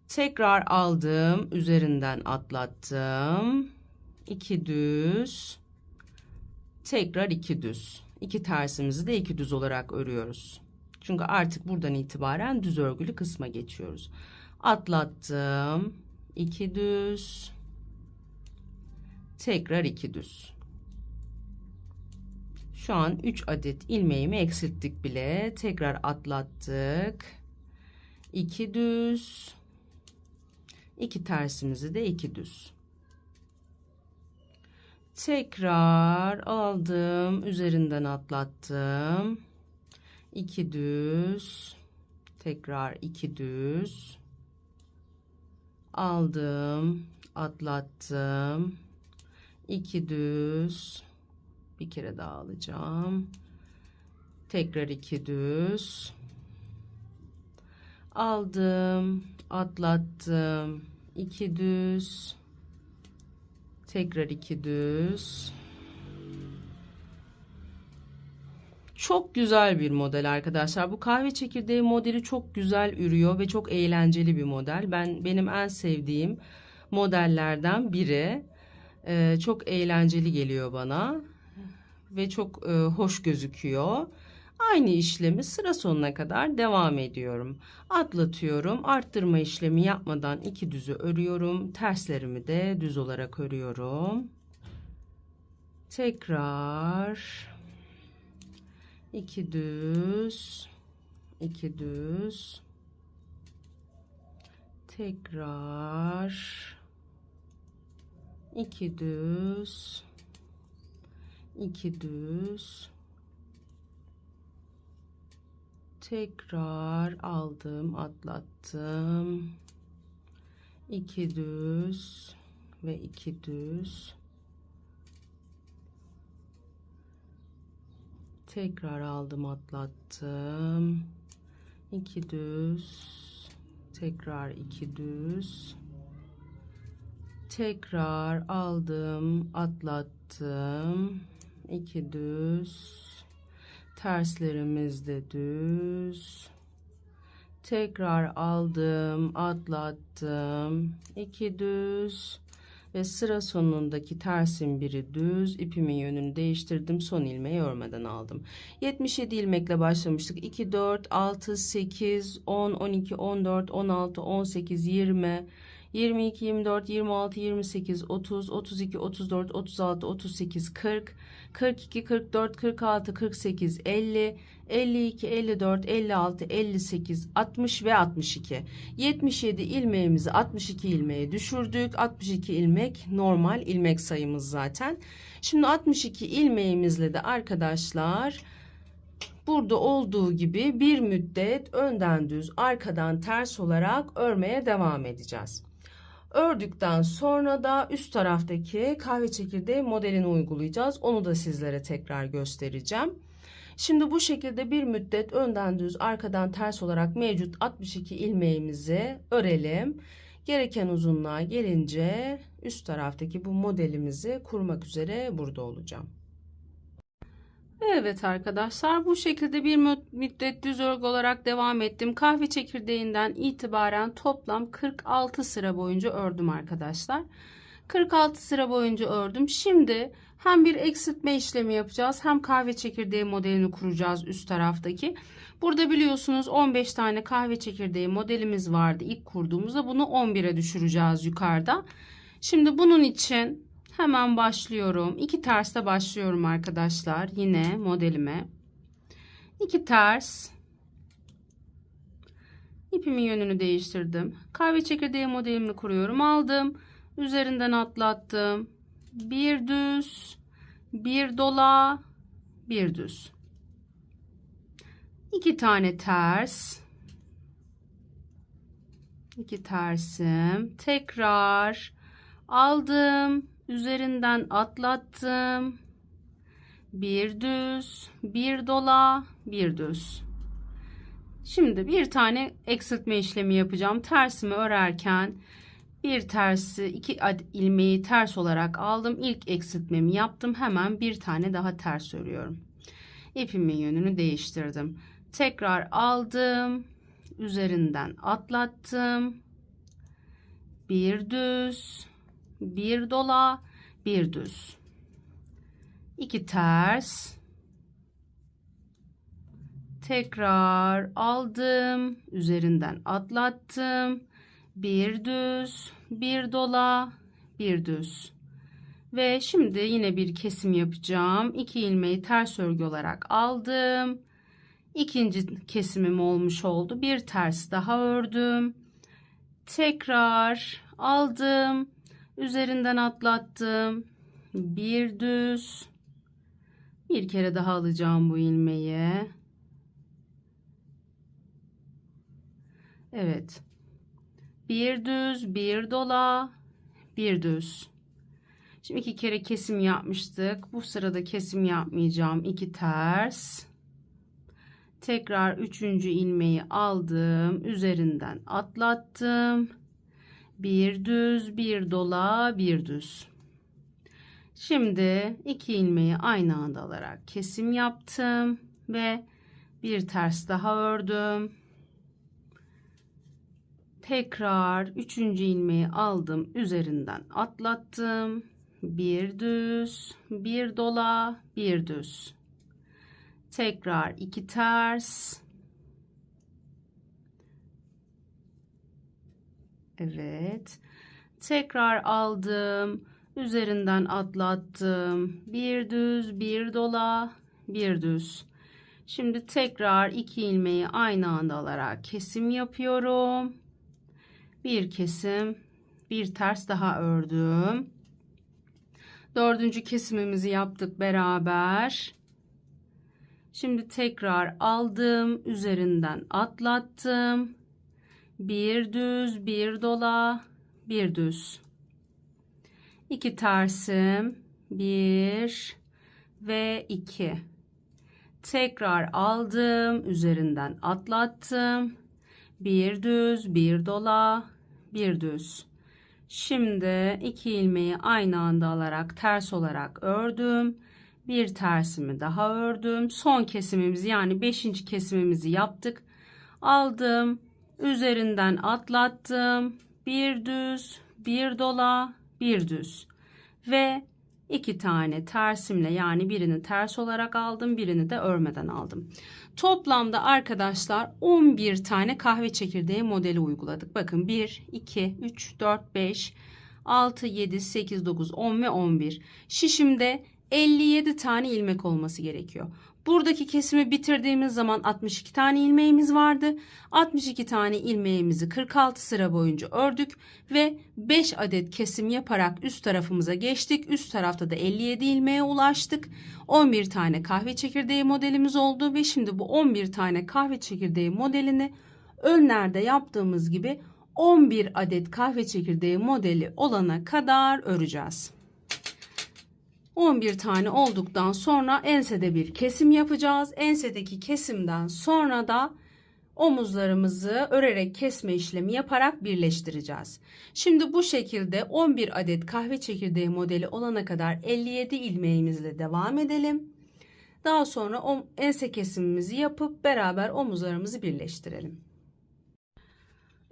Tekrar aldım. Üzerinden atlattım. 2 düz. Tekrar 2 düz. 2 tersimizi de 2 düz olarak örüyoruz. Çünkü artık buradan itibaren düz örgülü kısma geçiyoruz. Atlattım. 2 düz, tekrar 2 düz. Şu an 3 adet ilmeğimi eksilttik bile. Tekrar atlattık. 2 düz, 2 tersimizi de 2 düz. Tekrar aldım, üzerinden atlattım. 2 düz, tekrar 2 düz. Aldım, atlattım. 2 düz. Bir kere daha alacağım. Tekrar 2 düz. Aldım, atlattım. 2 düz. Tekrar 2 düz. Çok güzel bir model arkadaşlar. Bu kahve çekirdeği modeli çok güzel ürüyor ve çok eğlenceli bir model. Benim en sevdiğim modellerden biri. Çok eğlenceli geliyor bana ve çok hoş gözüküyor. Aynı işlemi sıra sonuna kadar devam ediyorum. Atlatıyorum. Arttırma işlemi yapmadan 2 düzü örüyorum. Terslerimi de düz olarak örüyorum. Tekrar 2 düz, 2 düz. Tekrar 2 düz, 2 düz. Tekrar aldım, atlattım. 2 düz ve 2 düz. Tekrar aldım, atlattım. 2 düz. Tekrar 2 düz. Tekrar aldım, atlattım. 2 düz. Terslerimiz de düz. Tekrar aldım, atlattım. 2 düz ve sıra sonundaki tersin biri düz. İpimin yönünü değiştirdim. Son ilmeği örmeden aldım. 77 ilmekle başlamıştık. 2 4 6 8 10 12 14 16 18 20 22 24 26 28 30 32 34 36 38 40 42 44 46 48 50 52 54 56 58 60 ve 62. 77 ilmeğimizi 62 ilmeğe düşürdük. 62 ilmek normal ilmek sayımız zaten. Şimdi 62 ilmeğimizle de arkadaşlar burada olduğu gibi bir müddet önden düz, arkadan ters olarak örmeye devam edeceğiz. Ördükten sonra da üst taraftaki kahve çekirdeği modelini uygulayacağız. Onu da sizlere tekrar göstereceğim. Şimdi bu şekilde bir müddet önden düz, arkadan ters olarak mevcut 62 ilmeğimizi örelim. Gereken uzunluğa gelince üst taraftaki bu modelimizi kurmak üzere burada olacağım. Evet arkadaşlar, bu şekilde bir müddet düz örgü olarak devam ettim. Kahve çekirdeğinden itibaren toplam 46 sıra boyunca ördüm arkadaşlar. 46 sıra boyunca ördüm. Şimdi hem bir eksiltme işlemi yapacağız, hem kahve çekirdeği modelini kuracağız üst taraftaki. Burada biliyorsunuz 15 tane kahve çekirdeği modelimiz vardı ilk kurduğumuzda. Bunu 11'e düşüreceğiz yukarıda. Şimdi bunun için hemen başlıyorum. 2 tersle başlıyorum arkadaşlar. Yine modelime. 2 ters. İpimin yönünü değiştirdim. Kahve çekirdeği modelimi kuruyorum. Aldım. Üzerinden atlattım. Bir düz, bir dola, bir düz. 2 tane ters. 2 tersim. Tekrar aldım. Üzerinden atlattım. Bir düz, bir dola, bir düz. Şimdi bir tane eksiltme işlemi yapacağım. Tersimi örerken bir tersi, 2 ilmeği ters olarak aldım. İlk eksiltmemi yaptım. Hemen bir tane daha ters örüyorum. İpimin yönünü değiştirdim. Tekrar aldım. Üzerinden atlattım. Bir düz, bir dola, bir düz. 2 ters. Tekrar aldım. Üzerinden atlattım. Bir düz, bir dola, bir düz. Ve şimdi yine bir kesim yapacağım. 2 ilmeği ters örgü olarak aldım. İkinci kesimim olmuş oldu. Bir ters daha ördüm. Tekrar aldım. Üzerinden atlattım. Bir düz. Bir kere daha alacağım bu ilmeği. Evet. Bir düz, bir dola, bir düz. Şimdi 2 kere kesim yapmıştık. Bu sırada kesim yapmayacağım. 2 ters. Tekrar 3. ilmeği aldım. Üzerinden atlattım. Bir düz, bir dola, bir düz. Şimdi 2 ilmeği aynı anda alarak kesim yaptım ve bir ters daha ördüm. Tekrar 3. ilmeği aldım, üzerinden atlattım. Bir düz, bir dola, bir düz. Tekrar 2 ters. Evet. Tekrar aldım, üzerinden atlattım. Bir düz, bir dola, bir düz. Şimdi tekrar 2 ilmeği aynı anda alarak kesim yapıyorum. Bir kesim, bir ters daha ördüm. 4. kesimimizi yaptık beraber. Şimdi tekrar aldım, üzerinden atlattım. Bir düz, bir dola, bir düz. 2 tersim, 1 ve 2. Tekrar aldım, üzerinden atlattım. Bir düz, bir dola, bir düz. Şimdi 2 ilmeği aynı anda alarak ters olarak ördüm. Bir tersimi daha ördüm. Son kesimimizi yani 5. kesimimizi yaptık. Aldım, üzerinden atlattım. Bir düz, bir dola, bir düz. Ve 2 tane tersimle yani birini ters olarak aldım, birini de örmeden aldım. Toplamda arkadaşlar 11 tane kahve çekirdeği modeli uyguladık. Bakın 1, 2, 3, 4, 5, 6, 7, 8, 9, 10 ve 11. Şişimde 57 tane ilmek olması gerekiyor. Buradaki kesimi bitirdiğimiz zaman 62 tane ilmeğimiz vardı. 62 tane ilmeğimizi 46 sıra boyunca ördük ve 5 adet kesim yaparak üst tarafımıza geçtik. Üst tarafta da 57 ilmeğe ulaştık. 11 tane kahve çekirdeği modelimiz oldu ve şimdi bu 11 tane kahve çekirdeği modelini önlerde yaptığımız gibi 11 adet kahve çekirdeği modeli olana kadar öreceğiz. 11 tane olduktan sonra ensede bir kesim yapacağız. Ensedeki kesimden sonra da omuzlarımızı örerek kesme işlemi yaparak birleştireceğiz. Şimdi bu şekilde 11 adet kahve çekirdeği modeli olana kadar 57 ilmeğimizle devam edelim. Daha sonra ense kesimimizi yapıp beraber omuzlarımızı birleştirelim.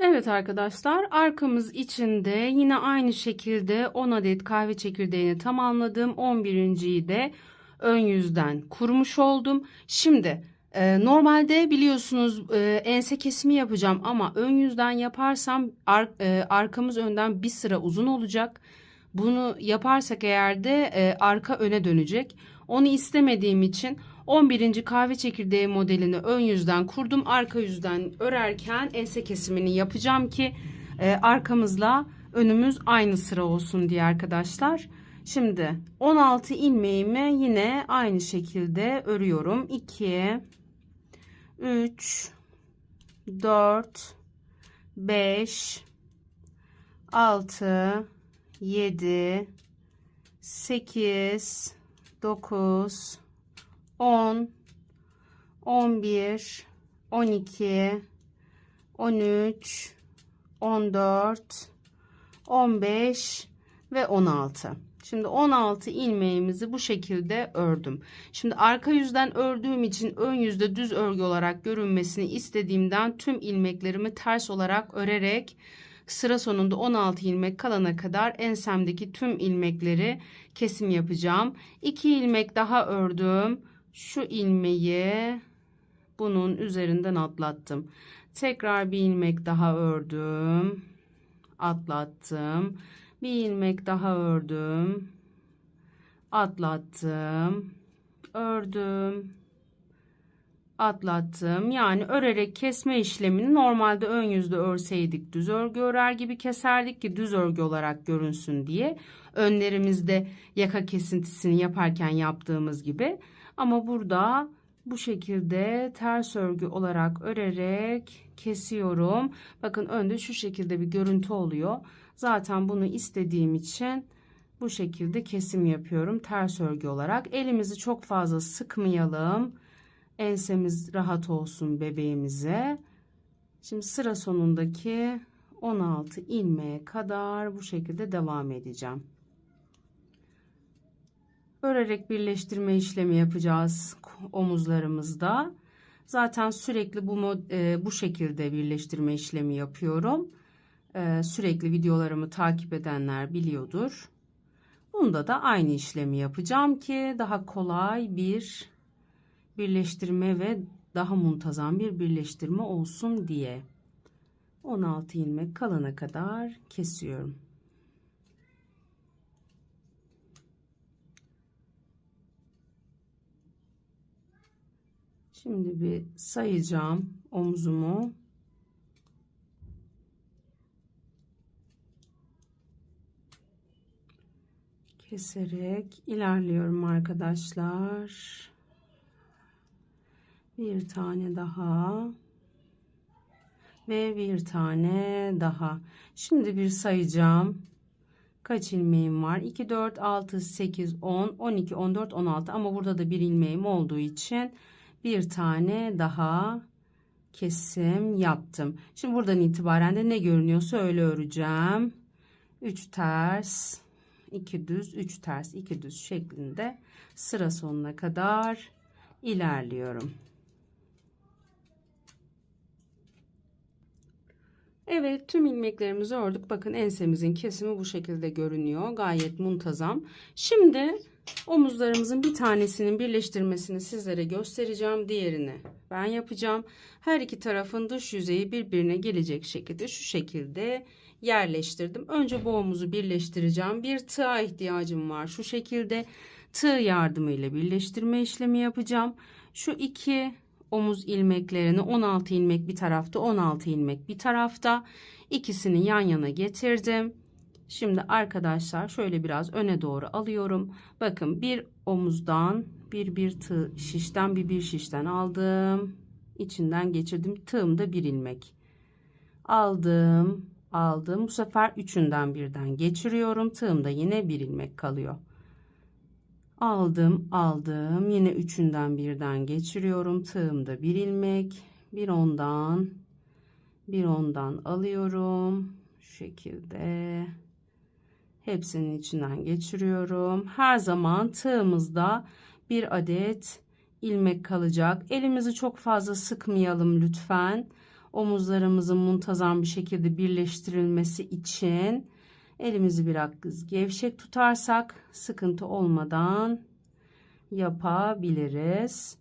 Evet arkadaşlar, arkamız içinde yine aynı şekilde 10 adet kahve çekirdeğini tamamladım. 11.yi de ön yüzden kurmuş oldum. Şimdi normalde biliyorsunuz ense kesimi yapacağım ama ön yüzden yaparsam arkamız önden bir sıra uzun olacak. Bunu yaparsak eğer de arka öne dönecek. Onu istemediğim için 11. kahve çekirdeği modelini ön yüzden kurdum. Arka yüzden örerken ense kesimini yapacağım ki arkamızla önümüz aynı sıra olsun diye arkadaşlar. Şimdi 16 ilmeğimi yine aynı şekilde örüyorum. 2, 3, 4, 5, 6, 7, 8, 9, 10, 11, 12, 13, 14, 15 ve 16. Şimdi 16 ilmeğimizi bu şekilde ördüm. Şimdi arka yüzden ördüğüm için ön yüzde düz örgü olarak görünmesini istediğimden tüm ilmeklerimi ters olarak örerek sıra sonunda 16 ilmek kalana kadar ensemdeki tüm ilmekleri kesim yapacağım. 2 ilmek daha ördüm. Şu ilmeği bunun üzerinden atlattım. Tekrar bir ilmek daha ördüm. atlattım. Bir ilmek daha ördüm. Atlattım. Ördüm. Atlattım. Yani örerek kesme işlemini normalde ön yüzde örseydik düz örgü örer gibi keserdik ki düz örgü olarak görünsün diye. Önlerimizde yaka kesintisini yaparken yaptığımız gibi. Ama burada bu şekilde ters örgü olarak örerek kesiyorum. Bakın önde şu şekilde bir görüntü oluyor. Zaten bunu istediğim için bu şekilde kesim yapıyorum ters örgü olarak. Elimizi çok fazla sıkmayalım. Ensemiz rahat olsun bebeğimize. Şimdi sıra sonundaki 16 ilmeğe kadar bu şekilde devam edeceğim. Örerek birleştirme işlemi yapacağız omuzlarımızda. Zaten sürekli bu şekilde birleştirme işlemi yapıyorum. Sürekli videolarımı takip edenler biliyordur. Bunda da aynı işlemi yapacağım ki daha kolay bir birleştirme ve daha muntazam bir birleştirme olsun diye. 16 ilmek kalana kadar kesiyorum. Şimdi bir sayacağım omuzumu. Keserek ilerliyorum arkadaşlar. Bir tane daha ve bir tane daha. Şimdi bir sayacağım. Kaç ilmeğim var? 2, 4, 6, 8, 10, 12, 14, 16 ama burada da bir ilmeğim olduğu için bir tane daha kesim yaptım. Şimdi buradan itibaren de ne görünüyorsa öyle öreceğim. 3 ters, 2 düz, 3 ters, 2 düz şeklinde sıra sonuna kadar ilerliyorum. Evet, tüm ilmeklerimizi ördük. Bakın ensemizin kesimi bu şekilde görünüyor. Gayet muntazam. Şimdi omuzlarımızın bir tanesinin birleştirmesini sizlere göstereceğim. Diğerini ben yapacağım. Her iki tarafın dış yüzeyi birbirine gelecek şekilde şu şekilde yerleştirdim. Önce bu omuzu birleştireceğim. Bir tığa ihtiyacım var. Şu şekilde tığ yardımıyla birleştirme işlemi yapacağım. Şu iki omuz ilmeklerini 16 ilmek bir tarafta 16 ilmek bir tarafta ikisini yan yana getirdim. Şimdi arkadaşlar şöyle biraz öne doğru alıyorum. Bakın bir omuzdan bir tığ şişten bir şişten aldım. İçinden geçirdim. Tığımda bir ilmek. Aldım. Bu sefer üçünden birden geçiriyorum. Tığımda yine bir ilmek kalıyor. Aldım. Yine üçünden birden geçiriyorum. Tığımda bir ilmek. Bir ondan alıyorum. Şu şekilde. Hepsinin içinden geçiriyorum. Her zaman tığımızda bir adet ilmek kalacak. Elimizi çok fazla sıkmayalım lütfen. Omuzlarımızın muntazam bir şekilde birleştirilmesi için elimizi biraz gevşek tutarsak sıkıntı olmadan yapabiliriz.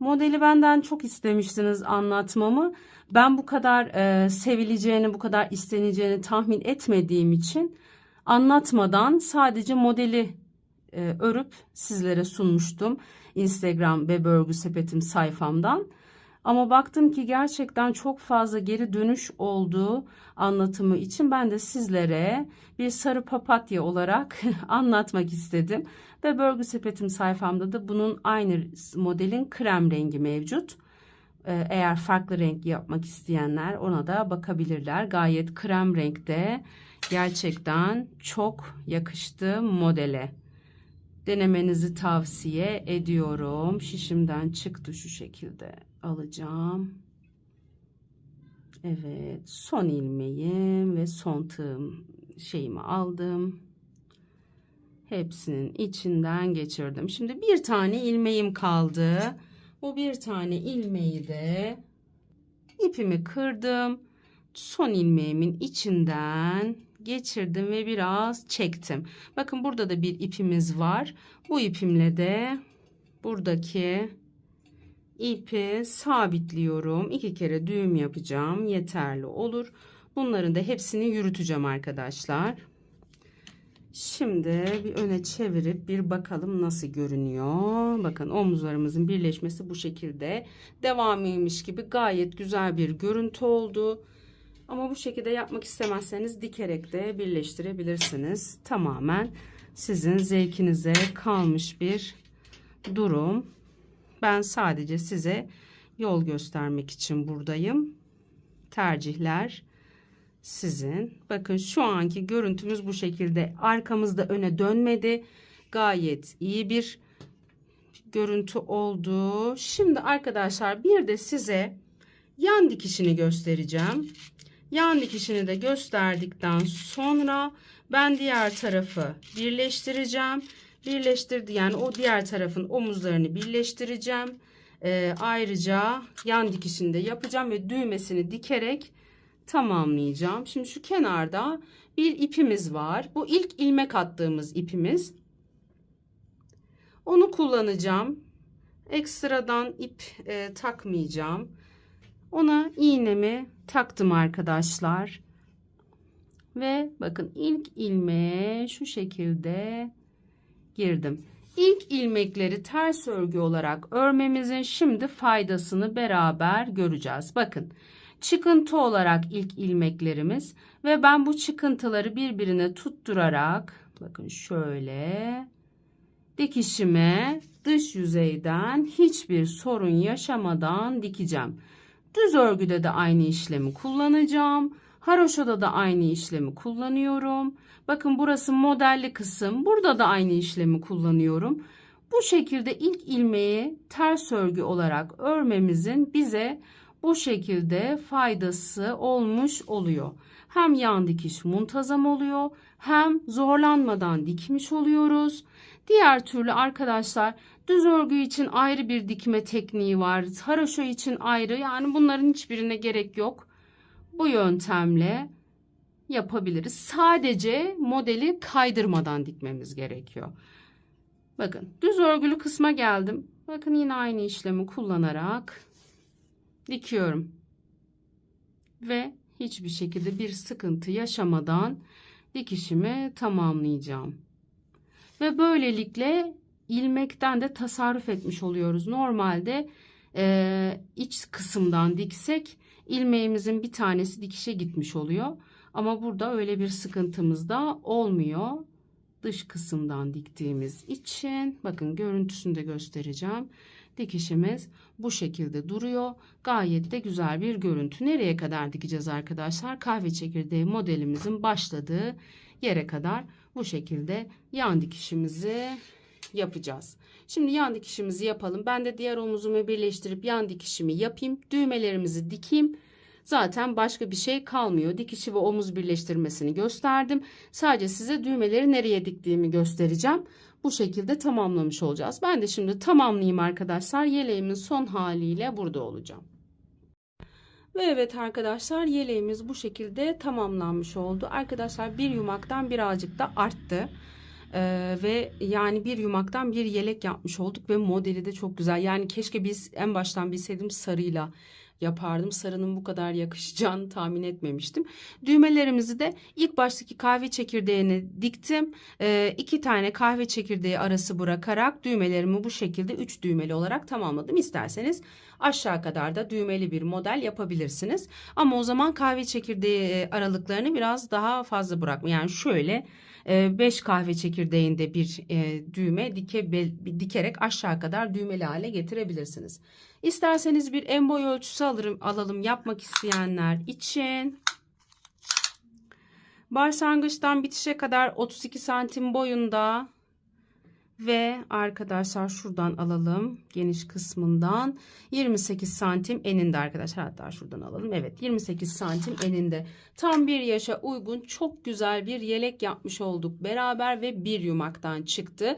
Modeli benden çok istemiştiniz anlatmamı. Ben bu kadar sevileceğini, bu kadar isteneceğini tahmin etmediğim için anlatmadan sadece modeli örüp sizlere sunmuştum. Instagram Bebe Örgü Sepetim sayfamdan. Ama baktım ki gerçekten çok fazla geri dönüş olduğu anlatımı için ben de sizlere bir sarı papatya olarak anlatmak istedim. Ve Örgü Sepetim sayfamda da bunun aynı modelin krem rengi mevcut. Eğer farklı renk yapmak isteyenler ona da bakabilirler. Gayet krem renkte, gerçekten çok yakıştı modele. Denemenizi tavsiye ediyorum. Şişimden çıktı, şu şekilde alacağım. Evet, son ilmeğim ve son tığım şeyimi aldım. Hepsinin içinden geçirdim. Şimdi bir tane ilmeğim kaldı. O bir tane ilmeği de ipimi kırdım. Son ilmeğimin içinden geçirdim ve biraz çektim. Bakın burada da bir ipimiz var. Bu ipimle de buradaki ipi sabitliyorum. 2 kere düğüm yapacağım. Yeterli olur. Bunların da hepsini yürüteceğim arkadaşlar. Şimdi bir öne çevirip bir bakalım nasıl görünüyor. Bakın omuzlarımızın birleşmesi bu şekilde. Devamıymış gibi gayet güzel bir görüntü oldu. Ama bu şekilde yapmak istemezseniz dikerek de birleştirebilirsiniz. Tamamen sizin zevkinize kalmış bir durum. Ben sadece size yol göstermek için buradayım. Tercihler sizin. Bakın şu anki görüntümüz bu şekilde. Arkamızda öne dönmedi. Gayet iyi bir görüntü oldu. Şimdi arkadaşlar bir de size yan dikişini göstereceğim. Yan dikişini de gösterdikten sonra ben diğer tarafı birleştireceğim. Yani o diğer tarafın omuzlarını birleştireceğim. Ayrıca yan dikişini de yapacağım ve düğmesini dikerek tamamlayacağım. Şimdi şu kenarda bir ipimiz var. Bu ilk ilmek attığımız ipimiz. Onu kullanacağım. Ekstradan ip takmayacağım. Ona iğnemi taktım arkadaşlar. Ve bakın ilk ilmeğe şu şekilde girdim. İlk ilmekleri ters örgü olarak örmemizin şimdi faydasını beraber göreceğiz. Bakın çıkıntı olarak ilk ilmeklerimiz ve ben bu çıkıntıları birbirine tutturarak bakın şöyle dikişime dış yüzeyden hiçbir sorun yaşamadan dikeceğim. Düz örgüde de aynı işlemi kullanacağım. Haroşada da aynı işlemi kullanıyorum. Bakın burası modelli kısım. Burada da aynı işlemi kullanıyorum. Bu şekilde ilk ilmeği ters örgü olarak örmemizin bize bu şekilde faydası olmuş oluyor. Hem yan dikiş muntazam oluyor, hem zorlanmadan dikmiş oluyoruz. Diğer türlü arkadaşlar düz örgü için ayrı bir dikme tekniği var. Haroşa için ayrı. Yani bunların hiçbirine gerek yok. Bu yöntemle yapabiliriz. Sadece modeli kaydırmadan dikmemiz gerekiyor. Bakın düz örgülü kısma geldim. Bakın yine aynı işlemi kullanarak dikiyorum. Ve hiçbir şekilde bir sıkıntı yaşamadan dikişimi tamamlayacağım. Ve böylelikle ilmekten de tasarruf etmiş oluyoruz. Normalde iç kısımdan diksek ilmeğimizin bir tanesi dikişe gitmiş oluyor. Ama burada öyle bir sıkıntımız da olmuyor. Dış kısımdan diktiğimiz için bakın görüntüsünü de göstereceğim. Dikişimiz bu şekilde duruyor. Gayet de güzel bir görüntü. Nereye kadar dikeceğiz arkadaşlar? Kahve çekirdeği modelimizin başladığı yere kadar bu şekilde yan dikişimizi yapacağız. Şimdi yan dikişimizi yapalım. Ben de diğer omuzumu birleştirip yan dikişimi yapayım. Düğmelerimizi dikeyim. Zaten başka bir şey kalmıyor. Dikişi ve omuz birleştirmesini gösterdim. Sadece size düğmeleri nereye diktiğimi göstereceğim. Bu şekilde tamamlamış olacağız. Ben de şimdi tamamlayayım arkadaşlar. Yeleğimin son haliyle burada olacağım. Ve evet arkadaşlar yeleğimiz bu şekilde tamamlanmış oldu. Arkadaşlar bir yumaktan birazcık da arttı. Ve yani bir yumaktan bir yelek yapmış olduk ve modeli de çok güzel. Yani keşke biz en baştan bilseydim sarıyla yapardım. Sarının bu kadar yakışacağını tahmin etmemiştim. Düğmelerimizi de ilk baştaki kahve çekirdeğini diktim. 2 tane kahve çekirdeği arası bırakarak düğmelerimi bu şekilde 3 düğmeli olarak tamamladım. İsterseniz aşağı kadar da düğmeli bir model yapabilirsiniz. Ama o zaman kahve çekirdeği aralıklarını biraz daha fazla bırakma. Yani şöyle 5 kahve çekirdeğinde bir düğme dikerek aşağı kadar düğmeli hale getirebilirsiniz. İsterseniz bir en boy ölçüsü alalım yapmak isteyenler için. Başlangıçtan bitişe kadar 32 santim boyunda ve arkadaşlar şuradan alalım geniş kısmından 28 santim eninde arkadaşlar, hatta şuradan alalım. Evet 28 santim eninde tam bir yaşa uygun çok güzel bir yelek yapmış olduk beraber ve bir yumaktan çıktı.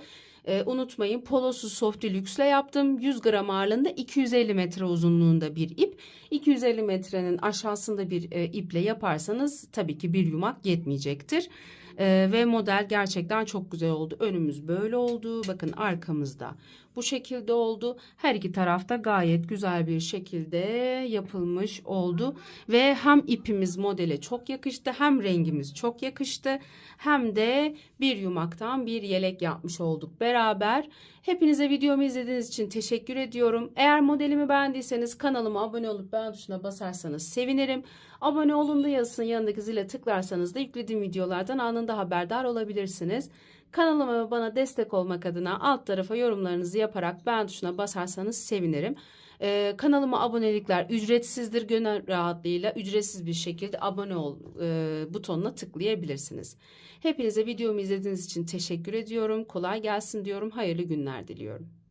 Unutmayın polosu soft deluxe ile yaptım. 100 gram ağırlığında 250 metre uzunluğunda bir ip. 250 metrenin aşağısında bir iple yaparsanız tabii ki bir yumak yetmeyecektir. Ve model gerçekten çok güzel oldu. Önümüz böyle oldu. Bakın arkamızda bu şekilde oldu. Her iki tarafta gayet güzel bir şekilde yapılmış oldu. Ve hem ipimiz modele çok yakıştı, hem rengimiz çok yakıştı, hem de bir yumaktan bir yelek yapmış olduk beraber. Hepinize videomu izlediğiniz için teşekkür ediyorum. Eğer modelimi beğendiyseniz kanalıma abone olup beğen tuşuna basarsanız sevinirim. Abone olun da yazısının yanındaki zile tıklarsanız da yüklediğim videolardan anında haberdar olabilirsiniz. Kanalıma ve bana destek olmak adına alt tarafa yorumlarınızı yaparak beğen tuşuna basarsanız sevinirim. Kanalıma abonelikler ücretsizdir. Gönül rahatlığıyla ücretsiz bir şekilde abone ol butonuna tıklayabilirsiniz. Hepinize videomu izlediğiniz için teşekkür ediyorum. Kolay gelsin diyorum. Hayırlı günler diliyorum.